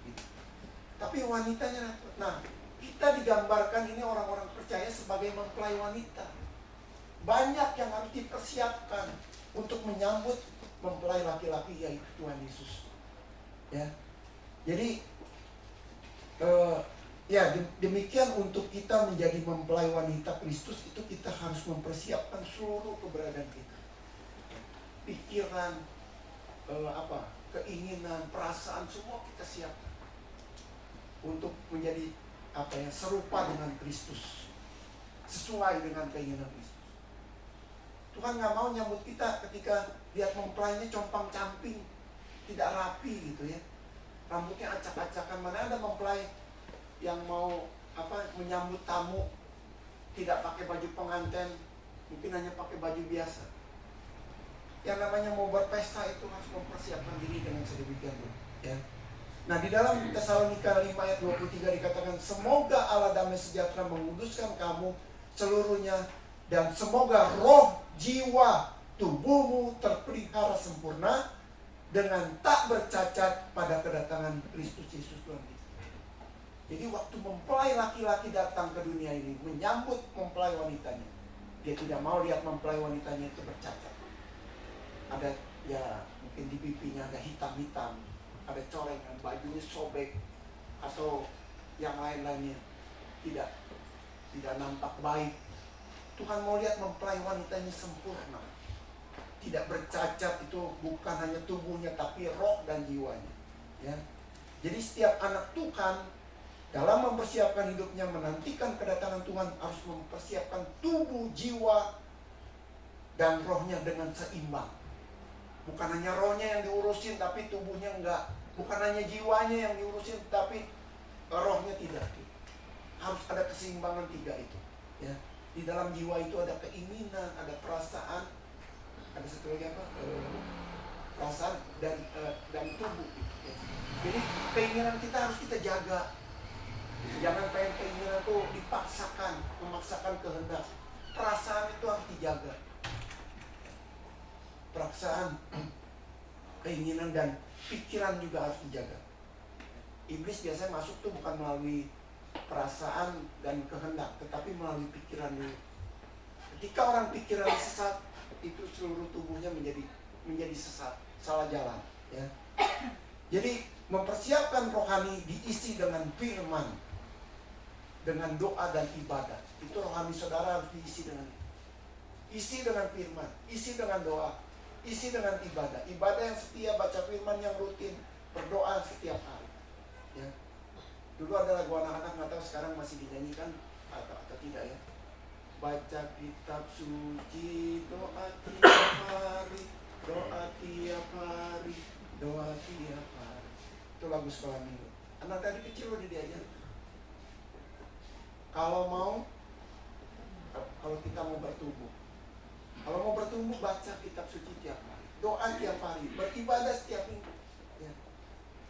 Gitu. Tapi wanitanya, nah, kita digambarkan ini orang-orang percaya sebagai mempelai wanita. Banyak yang harus dipersiapkan untuk menyambut mempelai laki-laki, yaitu Tuhan Yesus. Ya, jadi demikian untuk kita menjadi mempelai wanita Kristus itu kita harus mempersiapkan seluruh keberadaan kita, pikiran, keinginan, perasaan, semua kita siapkan untuk menjadi serupa dengan Kristus, sesuai dengan keinginan Kristus. Tuhan nggak mau nyambut kita ketika lihat mempelainya compang-camping, tidak rapi gitu ya, rambutnya acak-acakan. Mana ada mempelai yang mau menyambut tamu tidak pakai baju pengantin, mungkin hanya pakai baju biasa. Yang namanya mau berpesta itu harus mempersiapkan diri dengan sedemikian rupa, ya. Nah, di dalam Tesalonika 5 ayat 23 dikatakan, "Semoga Allah damai sejahtera menguduskan kamu seluruhnya, dan semoga roh, jiwa, tubuhmu terpelihara sempurna dengan tak bercacat pada kedatangan Kristus Yesus Tuhan kita." Jadi waktu mempelai laki-laki datang ke dunia ini menyambut mempelai wanitanya, dia tidak mau lihat mempelai wanitanya itu bercacat. Ada, ya, mungkin di pipinya ada hitam-hitam, ada corengan, bajunya sobek, atau yang lain-lainnya tidak nampak baik. Tuhan mau lihat mempelai wanitanya sempurna, tidak bercacat. Itu bukan hanya tubuhnya tapi roh dan jiwanya, ya. Jadi setiap anak Tuhan dalam mempersiapkan hidupnya menantikan kedatangan Tuhan harus mempersiapkan tubuh, jiwa, dan rohnya dengan seimbang. Bukan hanya rohnya yang diurusin tapi tubuhnya enggak. Bukan hanya jiwanya yang diurusin tapi rohnya tidak. Harus ada keseimbangan tiga itu, ya. Di dalam jiwa itu ada keinginan, ada perasaan, ada satu lagi apa? Perasaan dan tubuh, ya. Jadi keinginan kita harus kita jaga. Jangan pengen keinginan itu dipaksakan, memaksakan kehendak. Perasaan itu harus dijaga. Perasaan, keinginan dan pikiran juga harus dijaga. Iblis biasanya masuk tuh bukan melalui perasaan dan kehendak, tetapi melalui pikiran dulu. Ketika orang pikiran sesat, itu seluruh tubuhnya menjadi sesat, salah jalan, ya. Jadi mempersiapkan rohani diisi dengan firman, dengan doa dan ibadah. Itu rohani saudara harus diisi dengan isi dengan firman, isi dengan doa, isi dengan ibadah. Ibadah yang setia, baca firman yang rutin, berdoa setiap hari, ya. Dulu ada lagu anak-anak, nggak tahu sekarang masih dinyanyikan atau tidak, ya. Baca kitab suci, doa tiap hari, doa tiap hari, doa tiap hari. Itu lagu sekolah minggu. Anak tadi kecil udah diajar. Kalau kita mau bertumbuh, baca kitab suci tiap hari, doa tiap hari, beribadah setiap minggu, ya.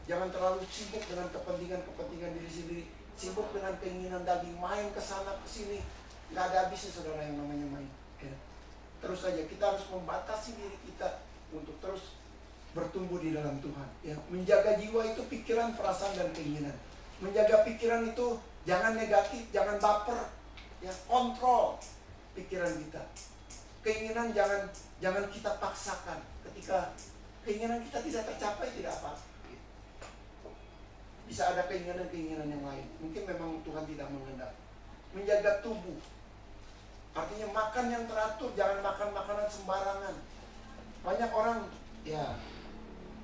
Jangan terlalu sibuk dengan kepentingan diri sendiri, sibuk dengan keinginan daging, main ke sana ke sini, nggak ada habisnya saudara yang namanya main, ya. Terus saja kita harus membatasi diri kita untuk terus bertumbuh di dalam Tuhan, ya. Menjaga jiwa itu pikiran, perasaan dan keinginan. Menjaga pikiran itu jangan negatif, jangan baper, ya. Kontrol pikiran kita. Keinginan jangan kita paksakan. Ketika keinginan kita tidak tercapai, tidak apa-apa. Bisa ada keinginan yang lain. Mungkin memang Tuhan tidak menghendaki. Menjaga tubuh, artinya makan yang teratur, jangan makan makanan sembarangan. Banyak orang, ya,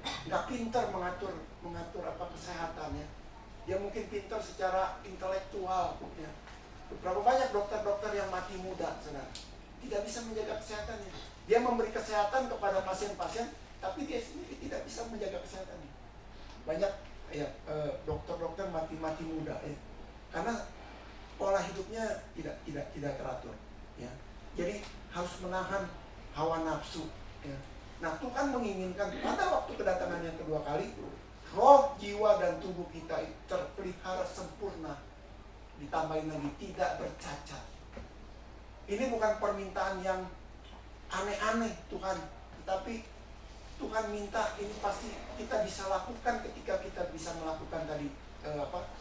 nggak pintar mengatur kesehatannya. Dia mungkin pintar secara intelektual, ya. Berapa banyak dokter-dokter yang mati muda, saudara, tidak bisa menjaga kesehatannya. Dia memberi kesehatan kepada pasien-pasien, tapi dia sendiri tidak bisa menjaga kesehatannya. Banyak, ya, dokter-dokter mati muda, ya, karena pola hidupnya tidak teratur, ya. Jadi harus menahan hawa nafsu, ya. Nah, Tuhan menginginkan pada waktu kedatangan yang kedua kali, roh, jiwa dan tubuh kita terpelihara sempurna, ditambahin lagi tidak bercacat. Ini bukan permintaan yang aneh-aneh Tuhan, tetapi Tuhan minta ini pasti kita bisa lakukan ketika kita bisa melakukan tadi,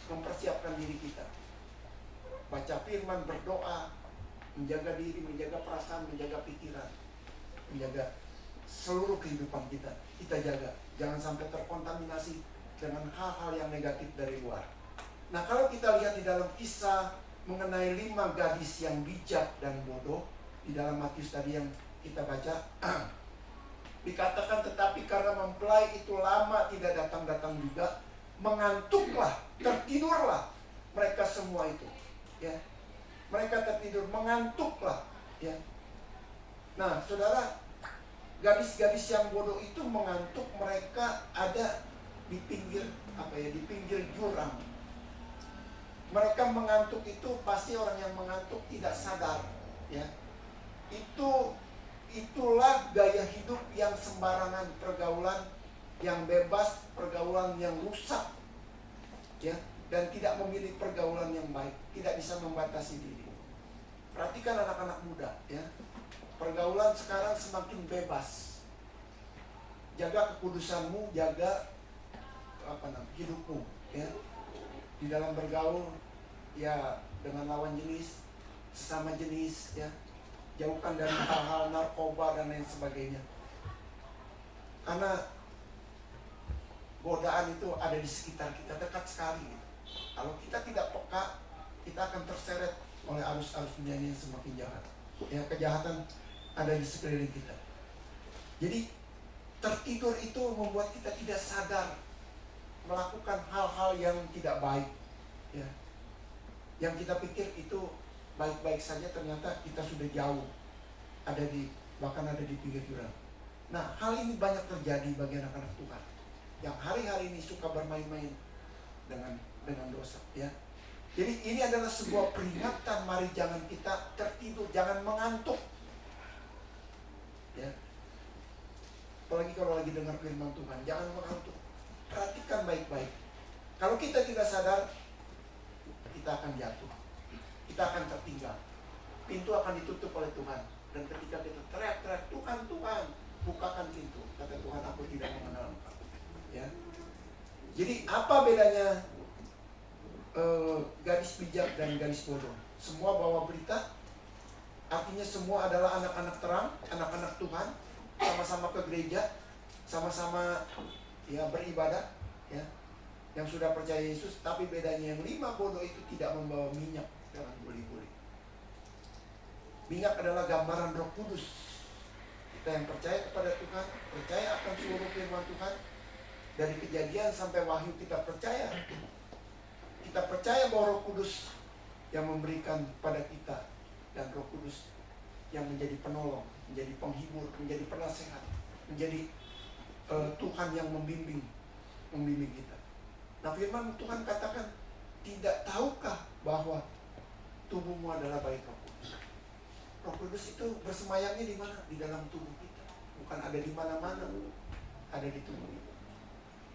mempersiapkan diri kita. Baca firman, berdoa, menjaga diri, menjaga perasaan, menjaga pikiran, menjaga seluruh kehidupan kita. Kita jaga, jangan sampai terkontaminasi dengan hal-hal yang negatif dari luar. Nah, kalau kita lihat di dalam kisah mengenai 5 gadis yang bijak dan bodoh di dalam Matius tadi yang kita baca, dikatakan tetapi karena mempelai itu lama tidak datang juga, mengantuklah, tertidurlah mereka semua itu, ya. Mereka tertidur, mengantuklah, ya. Nah, saudara, gadis-gadis yang bodoh itu mengantuk, mereka ada di pinggir di pinggir jurang. Mereka mengantuk itu pasti orang yang mengantuk tidak sadar, ya. Itulah gaya hidup yang sembarangan, pergaulan yang bebas, pergaulan yang rusak, ya, dan tidak memilih pergaulan yang baik, tidak bisa membatasi diri. Perhatikan anak-anak muda, ya. Pergaulan sekarang semakin bebas. Jaga kekudusanmu, jaga hidupmu, ya. Di dalam bergaul, ya, dengan lawan jenis, sesama jenis, ya. Jauhkan dari hal-hal narkoba dan lain sebagainya. Karena godaan itu ada di sekitar kita, dekat sekali. Kalau kita tidak peka, kita akan terseret oleh arus-arus dunia yang semakin jahat. Ya, kejahatan ada di sekeliling kita. Jadi tertidur itu membuat kita tidak sadar melakukan hal-hal yang tidak baik, ya. Yang kita pikir itu baik-baik saja, ternyata kita sudah jauh, bahkan ada di pinggir jurang. Nah, hal ini banyak terjadi bagi anak-anak Tuhan yang hari-hari ini suka bermain-main dengan dosa, ya. Jadi ini adalah sebuah peringatan, mari jangan kita tertidur, jangan mengantuk, ya. Apalagi kalau lagi dengar firman Tuhan, jangan mengantuk. Perhatikan baik-baik. Kalau kita tidak sadar, kita akan jatuh, kita akan tertinggal, pintu akan ditutup oleh Tuhan. Dan ketika kita teriak-teriak, Tuhan, Tuhan, bukakan pintu, kata Tuhan, aku tidak mengenal engkau, ya. Jadi apa bedanya gadis bijak dan gadis bodoh? Semua bawa berita, artinya semua adalah anak-anak terang, anak-anak Tuhan, sama-sama ke gereja, sama-sama ya beribadah, ya, yang sudah percaya Yesus. Tapi bedanya yang 5 bodoh itu tidak membawa minyak dalam buli-buli. Minyak adalah gambaran Roh Kudus. Kita yang percaya kepada Tuhan, percaya akan seluruh firman Tuhan, dari Kejadian sampai Wahyu kita percaya. Kita percaya bahwa Roh Kudus yang memberikan pada kita, dan Roh Kudus yang menjadi penolong, menjadi penghibur, menjadi penasehat, menjadi Tuhan yang membimbing kita. Nah, firman Tuhan katakan, tidak tahukah bahwa tubuhmu adalah bait Roh Kudus? Roh Kudus itu bersemayamnya di mana? Di dalam tubuh kita. Bukan ada di mana-mana, ada di tubuh kita.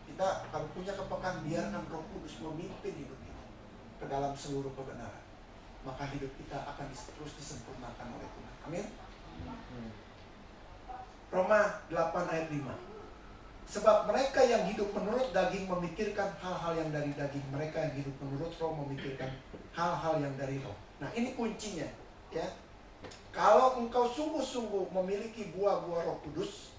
Kita kalau punya kepekaan, biarkan Roh Kudus memimpin hidup kita ke dalam seluruh kebenaran. Maka hidup kita akan terus disempurnakan oleh Tuhan. Amin. Roma 8 ayat 5. Sebab mereka yang hidup menurut daging memikirkan hal-hal yang dari daging, mereka yang hidup menurut roh memikirkan hal-hal yang dari roh. Nah, ini kuncinya, ya. Kalau engkau sungguh-sungguh memiliki buah-buah Roh Kudus,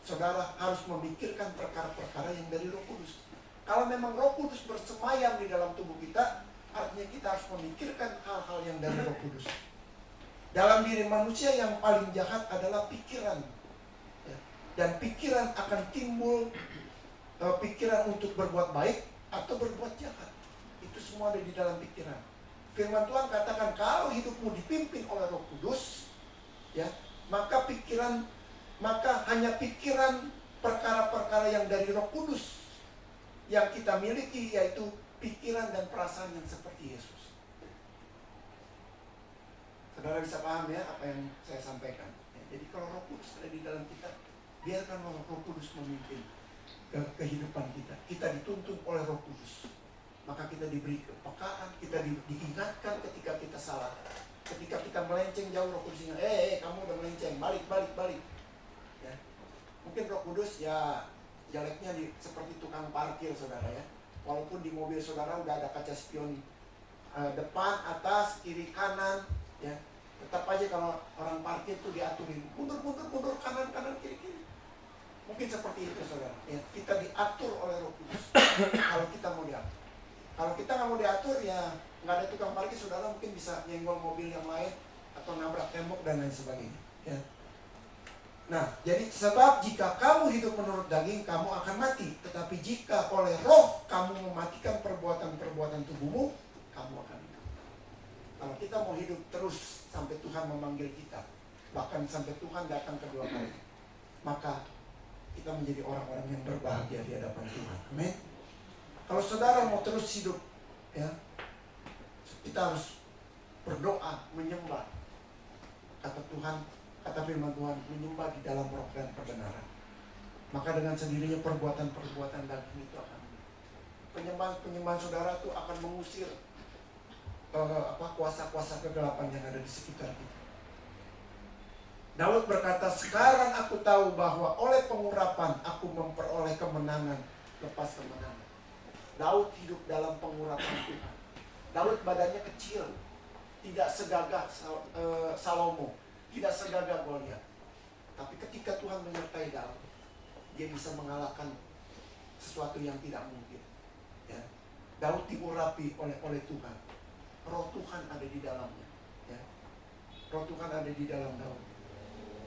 saudara harus memikirkan perkara-perkara yang dari Roh Kudus. Kalau memang Roh Kudus bersemayam di dalam tubuh kita, artinya kita harus memikirkan hal-hal yang dari Roh Kudus. Dalam diri manusia yang paling jahat adalah pikiran, ya. Dan pikiran akan timbul pikiran untuk berbuat baik atau berbuat jahat. Itu semua ada di dalam pikiran. Firman Tuhan katakan, kalau hidupmu dipimpin oleh Roh Kudus, ya, maka hanya pikiran perkara-perkara yang dari Roh Kudus yang kita miliki, yaitu pikiran dan perasaan yang seperti Yesus. Saudara bisa paham ya apa yang saya sampaikan, ya. Jadi kalau Roh Kudus ada di dalam kita, biarkan Roh Kudus memimpin kehidupan kita. Kita dituntun oleh Roh Kudus, maka kita diberi kepekaan, kita diingatkan ketika kita salah. Ketika kita melenceng jauh, Roh Kudus ingat, kamu udah melenceng, balik. Ya. Mungkin Roh Kudus ya jeleknya seperti tukang parkir, saudara, ya. Walaupun di mobil saudara udah ada kaca spion depan, atas, kiri, kanan, ya, tetap aja kalau orang parkir tuh diaturin mundur, kanan, kiri. Mungkin seperti itu, saudara, ya. Kita diatur oleh Roh Kudus kalau kita mau diatur. Kalau kita nggak mau diatur, ya nggak ada tukang parkir, saudara mungkin bisa nyenggol mobil yang lain atau nabrak tembok dan lain sebagainya, ya. Nah, jadi sebab jika kamu hidup menurut daging, kamu akan mati. Tetapi jika oleh roh kamu mematikan perbuatan-perbuatan tubuhmu, kamu akan hidup. Kalau kita mau hidup terus sampai Tuhan memanggil kita, bahkan sampai Tuhan datang kedua kali, maka kita menjadi orang-orang yang berbahagia di hadapan Tuhan. Amin. Kalau saudara mau terus hidup, ya, kita harus berdoa, menyembah. Kata Tuhan, kata firman Tuhan, menyembah di dalam roh dan kebenaran. Maka dengan sendirinya perbuatan-perbuatan daging itu akan, penyembahan saudara itu akan mengusir kuasa-kuasa kegelapan yang ada di sekitar kita. Daud berkata, sekarang aku tahu bahwa oleh pengurapan aku memperoleh kemenangan lepas kemenangan. Daud hidup dalam pengurapan Tuhan. Daud badannya kecil, tidak segagah Salomo, tidak segagah Goliat. Tapi ketika Tuhan menyertai Daud, dia bisa mengalahkan sesuatu yang tidak mungkin, ya. Daud diurapi oleh Tuhan. Roh Tuhan ada di dalamnya, ya. Roh Tuhan ada di dalam daun.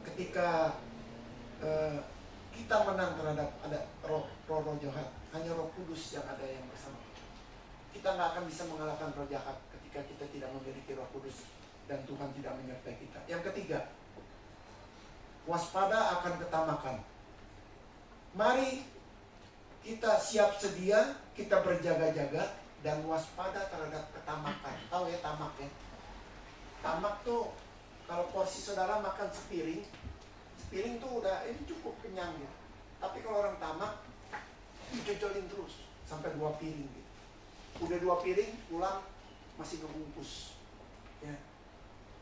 Ketika kita menang terhadap ada roh jahat, hanya Roh Kudus yang ada yang bersama. Kita nggak akan bisa mengalahkan roh jahat ketika kita tidak memiliki Roh Kudus dan Tuhan tidak menyertai kita. Yang ketiga, waspada akan ketamakan. Mari kita siap sedia, kita berjaga-jaga dan waspada terhadap ketamakan. Tahu ya tamak ya? Tamak tuh kalau porsi saudara makan sepiring tuh udah ini cukup kenyang gitu. Tapi kalau orang tamak dijojelin terus sampai 2 piring gitu. Udah 2 piring pulang masih ngebungkus. Ya.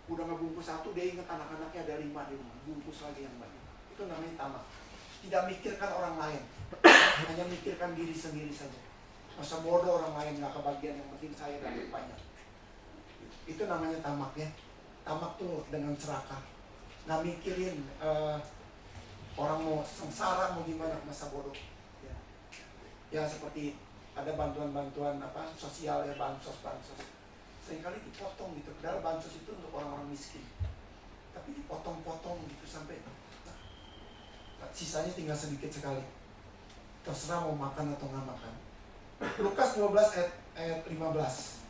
Udah ngebungkus 1, dia ingat anak-anaknya ada 5 di rumah, bungkus lagi yang banyak. Itu namanya tamak. Tidak mikirkan orang lain, hanya mikirkan diri sendiri saja. Masa bodoh orang lain nggak kebagian, yang penting saya dapat banyak. Itu namanya tamak ya. Tamak tuh dengan serakah, nggak mikirin orang mau sengsara mau gimana, masa bodoh. Ya seperti ada bantuan-bantuan sosial ya, bansos. Seringkali dipotong gitu. Padahal bansos itu untuk orang-orang miskin, tapi dipotong-potong gitu sampai sisanya tinggal sedikit sekali. Terserah mau makan atau nggak makan. Lukas 12 ayat 15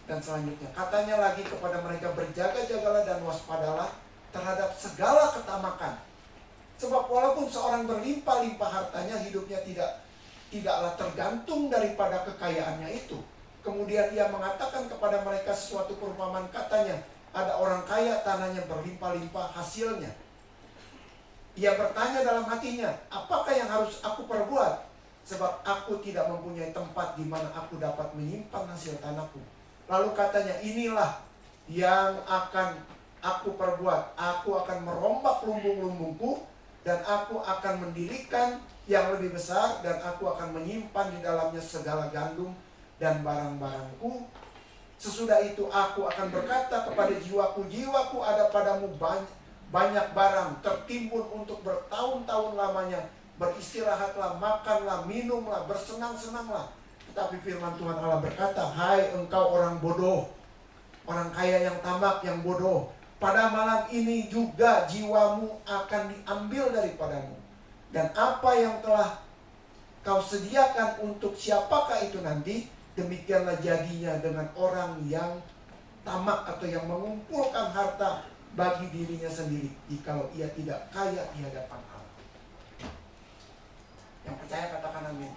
dan selanjutnya. Katanya lagi kepada mereka, berjaga-jagalah dan waspadalah terhadap segala ketamakan. Sebab walaupun seorang berlimpah-limpah hartanya, hidupnya tidaklah tergantung daripada kekayaannya itu. Kemudian ia mengatakan kepada mereka sesuatu perumpamaan, katanya, ada orang kaya tanahnya berlimpah-limpah hasilnya. Ia bertanya dalam hatinya, apakah yang harus aku perbuat? Sebab aku tidak mempunyai tempat di mana aku dapat menyimpan hasil tanahku. Lalu katanya, inilah yang akan aku perbuat. Aku akan merombak lumbung-lumbungku dan aku akan mendirikan yang lebih besar, dan aku akan menyimpan di dalamnya segala gandum dan barang-barangku. Sesudah itu aku akan berkata kepada jiwaku, jiwaku ada padamu banyak barang tertimbun untuk bertahun-tahun lamanya. Beristirahatlah, makanlah, minumlah, bersenang-senanglah. Tetapi firman Tuhan Allah berkata, hai engkau orang bodoh, orang kaya yang tamak, yang bodoh, pada malam ini juga jiwamu akan diambil daripadamu. Dan apa yang telah kau sediakan untuk siapakah itu nanti? Demikianlah jadinya dengan orang yang tamak atau yang mengumpulkan harta bagi dirinya sendiri, jikalau ia tidak kaya di hadapan Allah. Yang percaya katakan amin.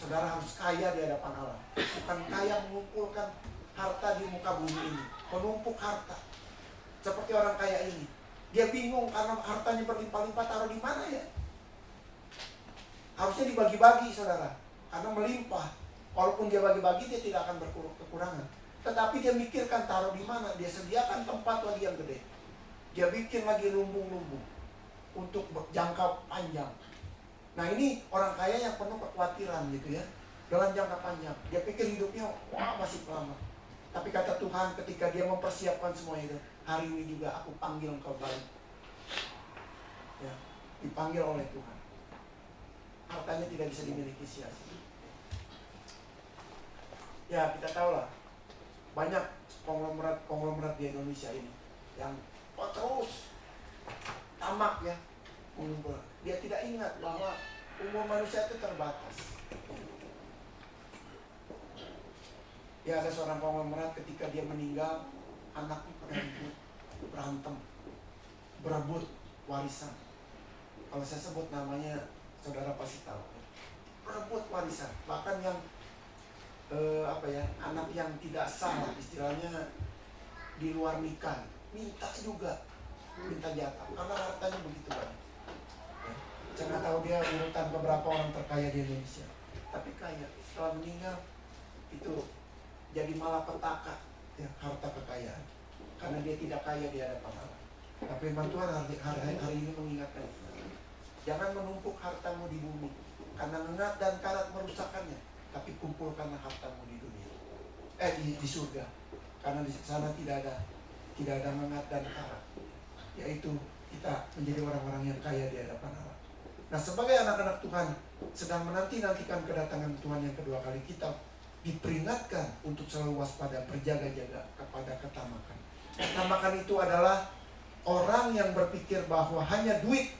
Saudara harus kaya di hadapan Allah, bukan kaya mengumpulkan harta di muka bumi ini, menumpuk harta. Seperti orang kaya ini, dia bingung karena hartanya berlimpah-limpah, taruh di mana ya? Harusnya dibagi-bagi saudara, karena melimpah. Walaupun dia bagi-bagi, dia tidak akan berkekurangan. Tetapi dia mikirkan taruh di mana, dia sediakan tempat lagi yang gede. Dia bikin lagi lumbung-lumbung untuk jangka panjang. Nah ini orang kaya yang penuh kekhawatiran gitu ya, dalam jangka panjang. Dia pikir hidupnya masih lama. Tapi kata Tuhan ketika dia mempersiapkan semua itu, hari ini juga aku panggil engkau balik. Ya, dipanggil oleh Tuhan. Hartanya tidak bisa dimiliki sia-sia. Ya kita tahu lah, banyak konglomerat di Indonesia ini yang terus tamak ya mengumpul. Dia tidak ingat bahwa umur manusia itu terbatas. Ya ada seorang konglomerat ketika dia meninggal, anaknya pernah ribut, berantem, berebut warisan. Kalau saya sebut namanya, saudara pasti tahu. Berebut warisan, bahkan yang anak yang tidak sah, istilahnya di luar nikah, minta jatah karena hartanya begitu banyak. Ya. Saya nggak tahu dia urutan beberapa orang terkaya di Indonesia, tapi kaya. Setelah meninggal itu jadi malapetaka ya, harta kekayaan, karena dia tidak kaya di hadapan Allah. Tapi firman Tuhan hari ini mengingatkan, jangan menumpuk hartamu di bumi, karena ngengat dan karat merusakkannya. Tapi kumpulkanlah hartamu di dunia, di surga, karena di sana tidak ada mengat dan karat, yaitu kita menjadi orang-orang yang kaya di hadapan Allah. Nah sebagai anak-anak Tuhan sedang menanti-nantikan kedatangan Tuhan yang kedua kali, kita diperingatkan untuk selalu waspada, berjaga-jaga kepada ketamakan. Ketamakan itu adalah orang yang berpikir bahwa hanya duit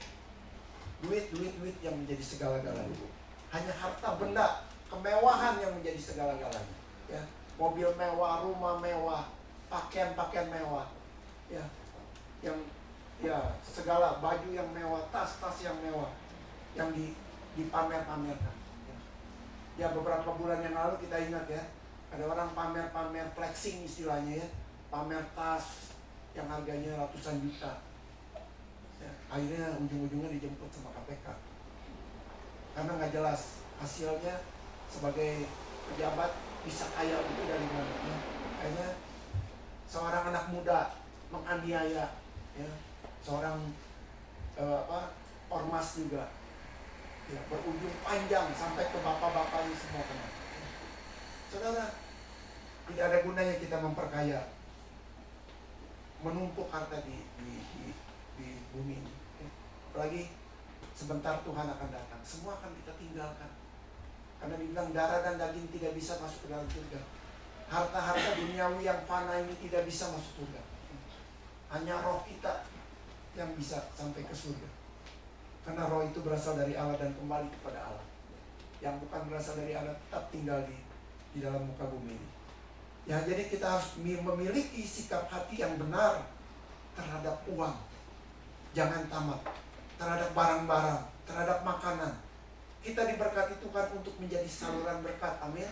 yang menjadi segala-galanya. Hanya harta benda, kemewahan yang menjadi segala-galanya. Ya, mobil mewah, rumah mewah, pakaian mewah. Ya, yang segala baju yang mewah, tas-tas yang mewah yang dipamer-pamerkan. Ya, beberapa bulan yang lalu kita ingat ya, ada orang pamer-pamer flexing istilahnya ya, pamer tas yang harganya ratusan juta. Ya, akhirnya ujung-ujungnya dijemput sama KPK karena nggak jelas hasilnya sebagai pejabat bisa kaya itu dari mana ya. Akhirnya seorang anak muda menganiaya ya, seorang ormas juga ya, berujung panjang sampai ke bapak-bapak ini semua kena. Saudara, tidak ada gunanya kita memperkaya, menumpuk harta di bumi ini. Apalagi sebentar Tuhan akan datang, semua akan kita tinggalkan. Karena dibilang darah dan daging tidak bisa masuk ke dalam surga. Harta-harta duniawi yang fana ini tidak bisa masuk surga. Hanya roh kita yang bisa sampai ke surga. Karena roh itu berasal dari Allah dan kembali kepada Allah. Yang bukan berasal dari Allah tetap tinggal di dalam muka bumi ini. Ya, jadi kita harus memiliki sikap hati yang benar terhadap uang. Jangan tamak terhadap barang-barang, terhadap makanan. Kita diberkati Tuhan untuk menjadi saluran berkat. Amin.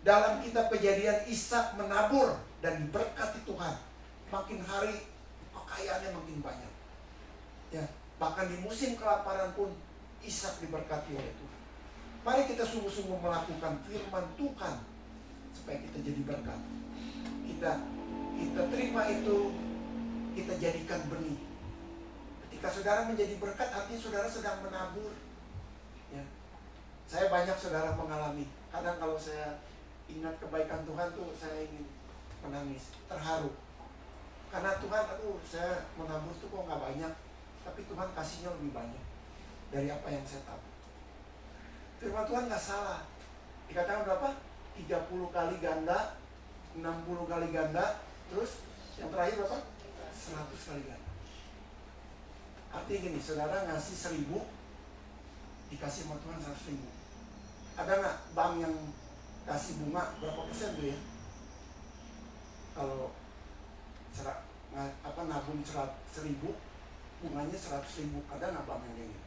Dalam kitab Kejadian, Ishak menabur dan diberkati Tuhan. Makin hari kekayaannya makin banyak. Ya, bahkan di musim kelaparan pun Ishak diberkati oleh Tuhan. Mari kita sungguh-sungguh melakukan firman Tuhan supaya kita jadi berkat. Kita terima itu, kita jadikan benih. Ketika saudara menjadi berkat, artinya saudara sedang menabur. Ya. Saya banyak saudara mengalami. Kadang kalau saya ingat kebaikan Tuhan tuh saya ingin menangis, terharu. Karena Tuhan, saya menabur tuh kok nggak banyak, tapi Tuhan kasihnya lebih banyak dari apa yang saya tabur. Firman Tuhan nggak salah. Dikatakan berapa? 30 kali ganda, 60 kali ganda, terus yang terakhir berapa? 100 kali ganda. Artinya gini, saudara ngasih 1.000, dikasih sama Tuhan 100.000. Ada nggak bank yang kasih bunga berapa persen tuh ya? Kalau nabung 1.000, bunganya 100.000, ada nggak bank yang kayak gitu?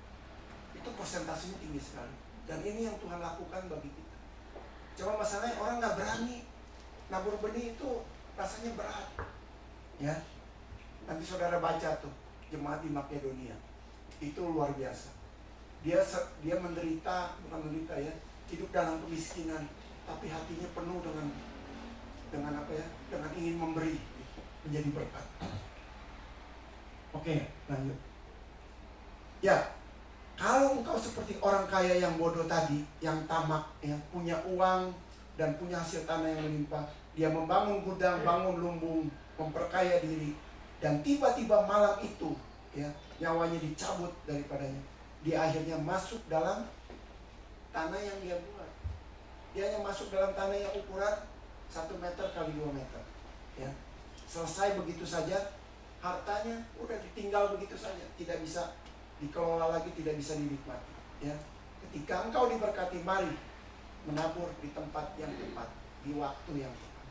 Itu persentasenya tinggi sekali. Dan ini yang Tuhan lakukan bagi kita. Cuma masalahnya orang nggak berani. Nabur benih itu rasanya berat. Ya, nanti saudara baca tuh jemaat di Makedonia, itu luar biasa. Dia menderita, bukan menderita ya, hidup dalam kemiskinan, tapi hatinya penuh dengan apa ya? Dengan ingin memberi, menjadi berkat. Oke, lanjut. Ya, kalau engkau seperti orang kaya yang bodoh tadi, yang tamak, yang punya uang dan punya hasil tanah yang melimpah, dia membangun gudang, bangun lumbung, memperkaya diri, dan tiba-tiba malam itu, ya, nyawanya dicabut daripadanya. Dia akhirnya masuk dalam tanah yang dia buat. Dia hanya masuk dalam tanah yang ukuran 1 meter kali 2 meter. Ya. Selesai begitu saja, hartanya udah ditinggal begitu saja, tidak bisa dikelola lagi, tidak bisa dinikmati. Ya. Ketika engkau diberkati, mari menabur di tempat yang tepat, di waktu yang tepat.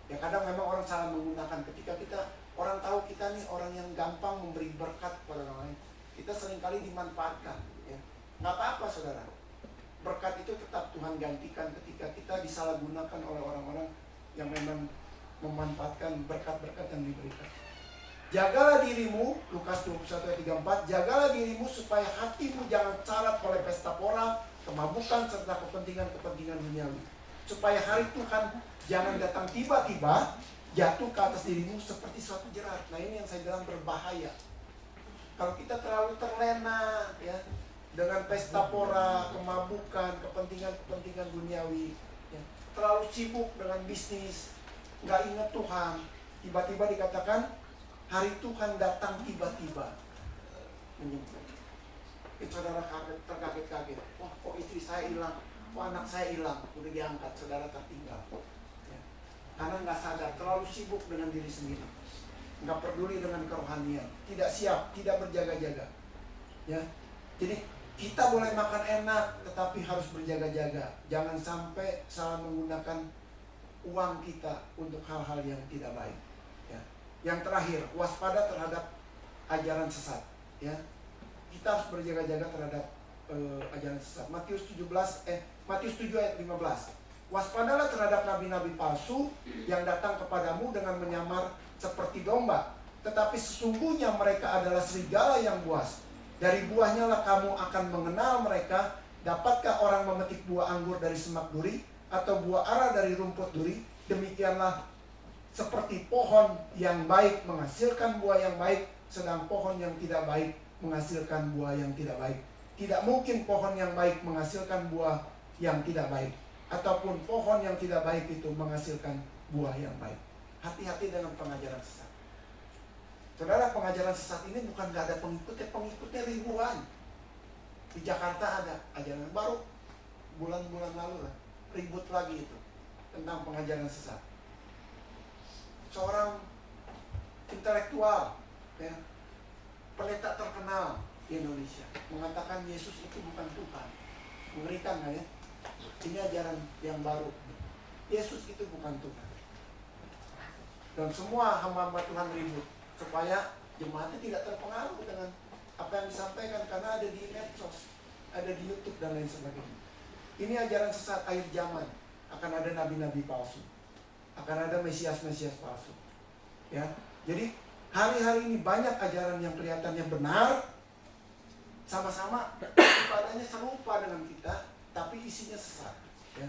Ya, kadang memang orang salah menggunakan. Ketika orang tahu kita nih orang yang gampang memberi berkat kepada orang lain, kita seringkali dimanfaatkan. Ya. Nggak apa-apa saudara, berkat itu tetap Tuhan gantikan ketika kita disalahgunakan oleh orang-orang yang memang memanfaatkan berkat-berkat yang diberikan. Jagalah dirimu, Lukas 21 ayat 34, jagalah dirimu supaya hatimu jangan syarat oleh pesta pora, kemabukan, serta kepentingan-kepentingan duniawi. Supaya hari Tuhan jangan datang tiba-tiba, jatuh ke atas dirimu seperti suatu jerat. Nah, ini yang saya bilang berbahaya. Kalau kita terlalu terlena ya dengan pesta pora, kemabukan, kepentingan-kepentingan duniawi, ya, terlalu sibuk dengan bisnis, nggak ingat Tuhan, tiba-tiba dikatakan hari Tuhan datang tiba-tiba menjemput. Itu saudara terkaget-kaget. Wah, kok istri saya hilang, kok anak saya hilang, udah diangkat, saudara tertinggal. Ya. Karena nggak sadar, terlalu sibuk dengan diri sendiri. nggak peduli dengan kerohanian, tidak siap, tidak berjaga-jaga. Ya, jadi kita boleh makan enak, tetapi harus berjaga-jaga. Jangan sampai salah menggunakan uang kita untuk hal-hal yang tidak baik. Ya. Yang terakhir, waspada terhadap ajaran sesat. Ya, kita harus berjaga-jaga terhadap ajaran sesat. Matius 7 ayat 15. Waspadalah terhadap nabi-nabi palsu yang datang kepadamu dengan menyamar seperti domba, tetapi sesungguhnya mereka adalah serigala yang buas. Dari buahnya lah kamu akan mengenal mereka. Dapatkah orang memetik buah anggur dari semak duri, atau buah ara dari rumput duri? Demikianlah seperti pohon yang baik menghasilkan buah yang baik, sedang pohon yang tidak baik menghasilkan buah yang tidak baik. Tidak mungkin pohon yang baik menghasilkan buah yang tidak baik, ataupun pohon yang tidak baik itu menghasilkan buah yang baik. Hati-hati dengan pengajaran sesat. Saudara, pengajaran sesat ini bukan gak ada pengikutnya ribuan. Di Jakarta ada ajaran baru bulan-bulan lalu lah, ribut lagi itu tentang pengajaran sesat. Seorang intelektual, ya, pendeta terkenal di Indonesia mengatakan Yesus itu bukan Tuhan. Mengerikan gak ya? Ini ajaran yang baru. Yesus itu bukan Tuhan. Dan semua hamba-hamba Tuhan ribut supaya jemaatnya tidak terpengaruh dengan apa yang disampaikan, karena ada di medsos, ada di YouTube dan lain sebagainya. Ini ajaran sesat akhir zaman. Akan ada nabi-nabi palsu, akan ada mesias-mesias palsu. Ya, jadi hari-hari ini banyak ajaran yang kelihatannya benar, sama-sama ibadahnya serupa dengan kita, tapi isinya sesat. Ya.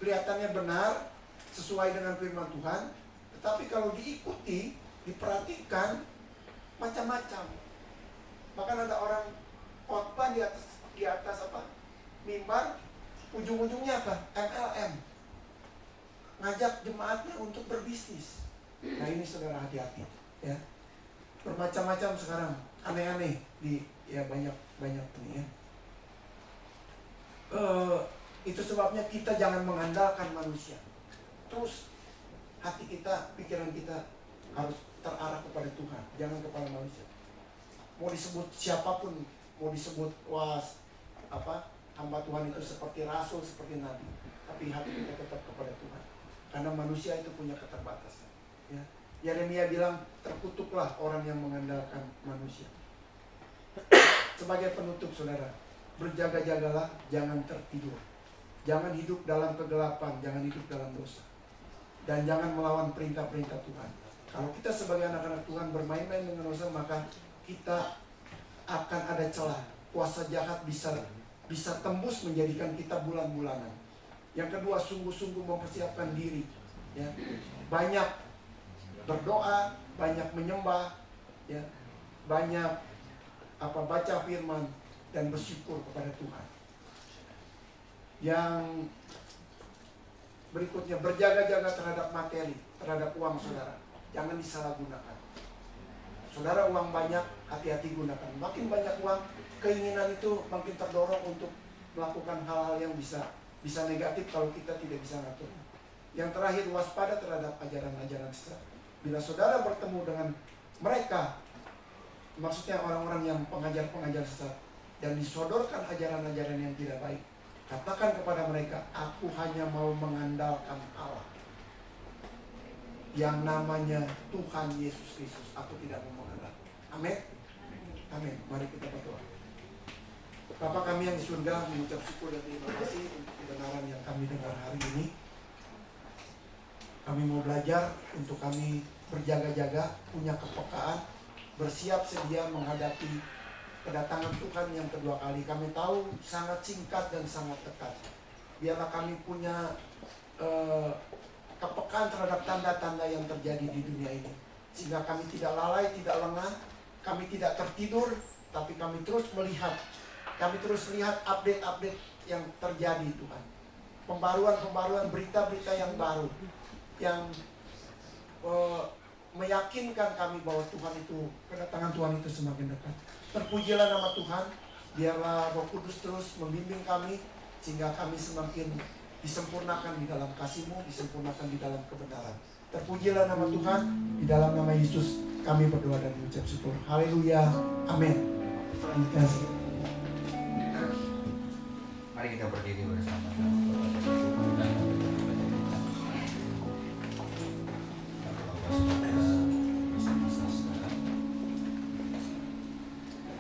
Kelihatannya benar, sesuai dengan firman Tuhan, tetapi kalau diikuti, diperhatikan, macam-macam. Bahkan ada orang khotbah di atas apa? Mimbar, ujung-ujungnya apa? MLM. Ngajak jemaatnya untuk berbisnis. Nah ini saudara, hati-hati. Ya. Bermacam-macam sekarang, aneh-aneh di ya banyak nih ya. Itu sebabnya kita jangan mengandalkan manusia. Terus hati kita, pikiran kita harus terarah kepada Tuhan, jangan kepada manusia. Mau disebut siapapun, mau disebut hamba Tuhan itu seperti rasul, seperti nabi, tapi hati kita tetap kepada Tuhan, karena manusia itu punya keterbatasan. Ya. Yeremia bilang, terkutuklah orang yang mengandalkan manusia. Sebagai penutup saudara, berjaga-jagalah, jangan tertidur. Jangan hidup dalam kegelapan, jangan hidup dalam dosa. Dan jangan melawan perintah-perintah Tuhan. Kalau kita sebagai anak-anak Tuhan bermain-main dengan dosa, maka kita akan ada celah. Kuasa jahat bisa tembus menjadikan kita bulan-bulanan. Yang kedua, sungguh-sungguh mempersiapkan diri. Ya. Banyak berdoa, banyak menyembah, ya. Banyak baca firman dan bersyukur kepada Tuhan. Yang berikutnya, berjaga-jaga terhadap materi, terhadap uang saudara. Jangan disalahgunakan. Saudara, uang banyak, hati-hati gunakan. Makin banyak uang, keinginan itu makin terdorong untuk melakukan hal-hal yang bisa negatif kalau kita tidak bisa ngatur. Yang terakhir, waspada terhadap ajaran-ajaran sesat. Bila saudara bertemu dengan mereka, maksudnya orang-orang yang pengajar-pengajar sesat, dan disodorkan ajaran-ajaran yang tidak baik, katakan kepada mereka, aku hanya mau mengandalkan Allah yang namanya Tuhan Yesus Kristus. Aku tidak mau mengandalkan. Amin. Amin. Mari kita berdoa. Bapa kami yang di surga, mengucap syukur dan terima kasih untuk kebenaran yang kami dengar hari ini. Kami mau belajar untuk kami berjaga-jaga, punya kepekaan, bersiap sedia menghadapi kedatangan Tuhan yang kedua kali. Kami tahu sangat singkat dan sangat dekat. Biarlah kami punya kepekaan terhadap tanda-tanda yang terjadi di dunia ini, sehingga kami tidak lalai, tidak lengah, kami tidak tertidur, tapi kami terus melihat, kami terus lihat update-update yang terjadi Tuhan. Pembaruan-pembaruan, berita-berita yang baru, yang meyakinkan kami bahwa Tuhan itu, kedatangan Tuhan itu semakin dekat. Terpujilah nama Tuhan, biarlah Roh Kudus terus membimbing kami, sehingga kami semakin disempurnakan di dalam kasih-Mu, disempurnakan di dalam kebenaran. Terpujilah nama Tuhan. Di dalam nama Yesus kami berdoa dan mengucap syukur. Haleluya. Amin. Terima kasih. Mari kita berdiri bersama.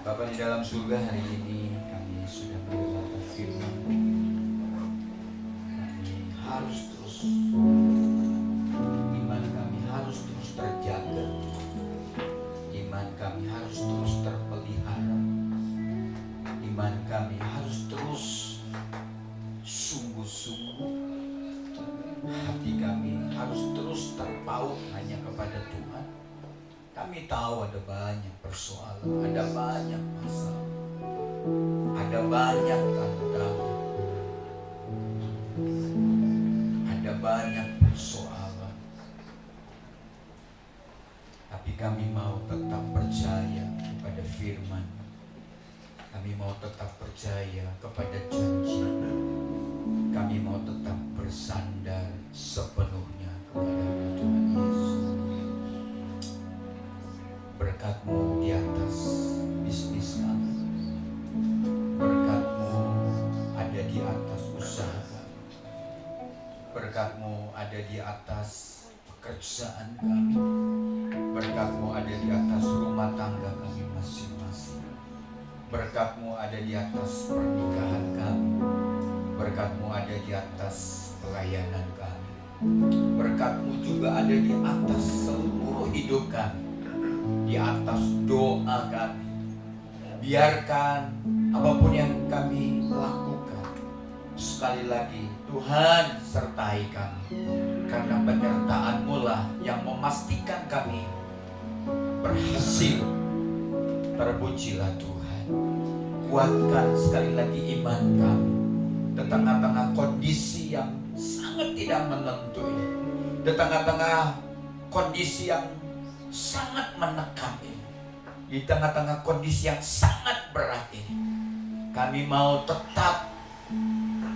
Bapa di dalam surga, hari ini kami sudah mendengarkan firman. Kami harus terus, iman kami harus terus terjaga, iman kami harus terus terpelihara, iman kami harus terus sungguh-sungguh, hati kami harus terus terpaut hanya kepada Tuhan. Kami tahu ada banyak persoalan, ada banyak masalah, ada banyak tantangan, ada banyak persoalan. Tapi kami mau tetap percaya kepada firman. Kami mau tetap percaya kepada janji. Kami mau tetap bersandar sepenuhnya kepada Tuhan Yesus. Berkat-Mu di atas bisnis kami, berkat-Mu ada di atas usaha kami, berkat-Mu ada di atas pekerjaan kami, berkat-Mu ada di atas rumah tangga kami masing-masing, berkat-Mu ada di atas pernikahan kami, berkat-Mu ada di atas pelayanan kami, berkat-Mu juga ada di atas seluruh hidup kami, di atas doa kami. Biarkan apapun yang kami lakukan, sekali lagi Tuhan sertai kami, karena penyertaan-Mu lah yang memastikan kami berhasil. Terpujilah Tuhan. Kuatkan sekali lagi iman kami di tengah-tengah kondisi yang sangat tidak menentu ini, di tengah-tengah kondisi yang sangat menekan ini, di tengah-tengah kondisi yang sangat berat ini. Kami mau tetap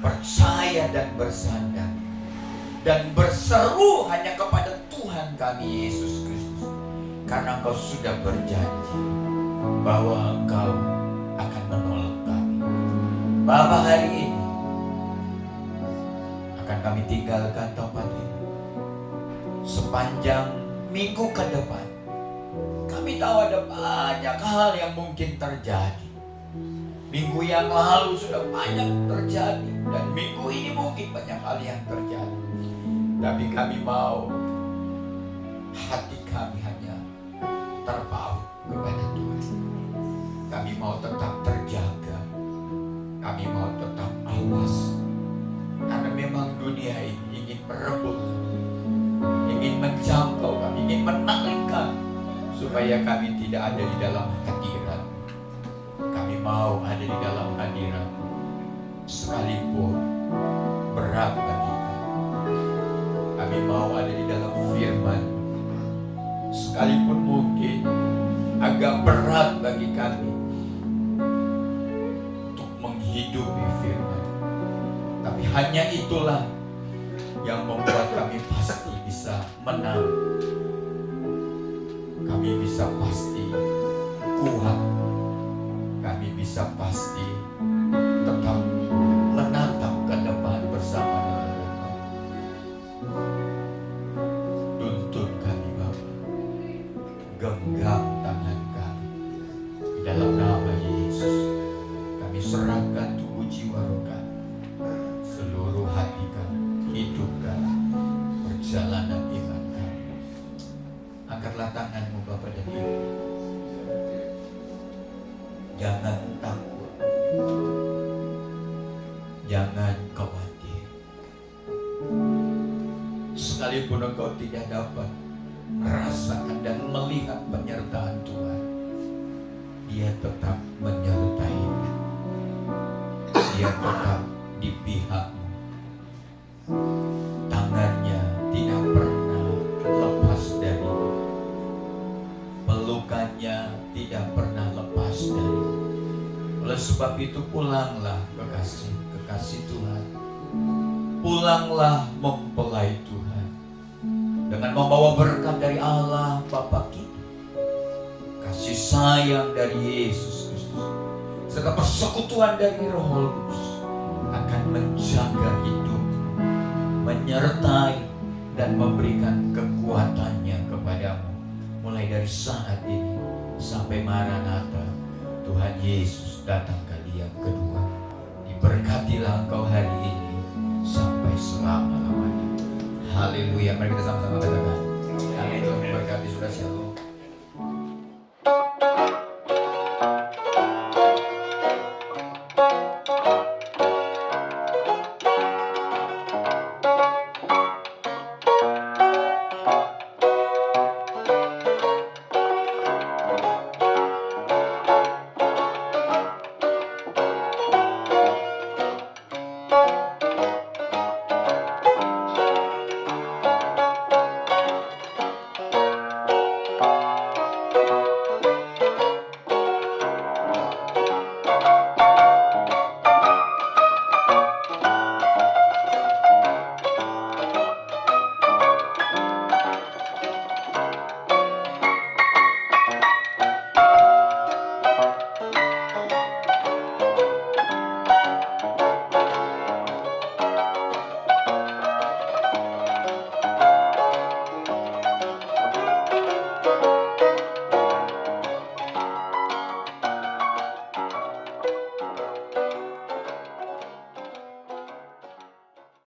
percaya dan bersandar dan berseru hanya kepada Tuhan kami Yesus Kristus, karena Engkau sudah berjanji bahwa Engkau akan menolong kami. Bapa, hari ini akan kami tinggalkan tempat ini. Sepanjang minggu ke depan, kami tahu ada banyak hal yang mungkin terjadi. Minggu yang lalu sudah banyak terjadi, dan minggu ini mungkin banyak hal yang terjadi. Tapi kami mau hati kami hanya terpaut kepada Tuhan. Kami mau tetap terjaga, kami mau tetap awas, karena memang dunia ini ingin merebut, ingin menjangkau kami, ingin menarik kami, supaya kami tidak ada di dalam hadirat. Kami mau ada di dalam hadirat, sekalipun berat bagi kami. Kami mau ada di dalam firman, sekalipun mungkin agak berat bagi kami untuk menghidupi firman. Tapi hanya itulah yang membuat kami pasti bisa menang. Kami bisa pasti kuat. Kami bisa pasti tetap menatap ke depan bersama dengan Engkau. Tuntun kami Bapa, genggam tangan kami. Dalam nama Yesus, kami serahkan tubuh jiwa roh kami, seluruh hati kami, hidup kami, perjalanan iman kami. Angkatlah tanganmu Bapa dan Ibu. Jangan takut, jangan khawatir. Sekalipun engkau tidak dapat merasakan dan melihat penyertaan Tuhan, Dia tetap menyertai-mu. Dia tetap di pihakmu. Tangannya tidak pernah lepas darimu. Pelukannya tidak pernah lepas darimu. Oleh sebab itu pulanglah kekasih Tuhan. Pulanglah mempelai Tuhan. dengan membawa berkat dari Allah Bapa kita, kasih sayang dari Yesus Kristus, serta persekutuan dari Roh Kudus akan menjaga hidup, menyertai dan memberikan kekuatannya kepadamu mulai dari saat ini sampai Maranatha Tuhan Yesus datang kali yang kedua. Diberkatilah engkau hari ini sampai selama-lamanya. Haleluya. Mari kita sama-sama katakan amin.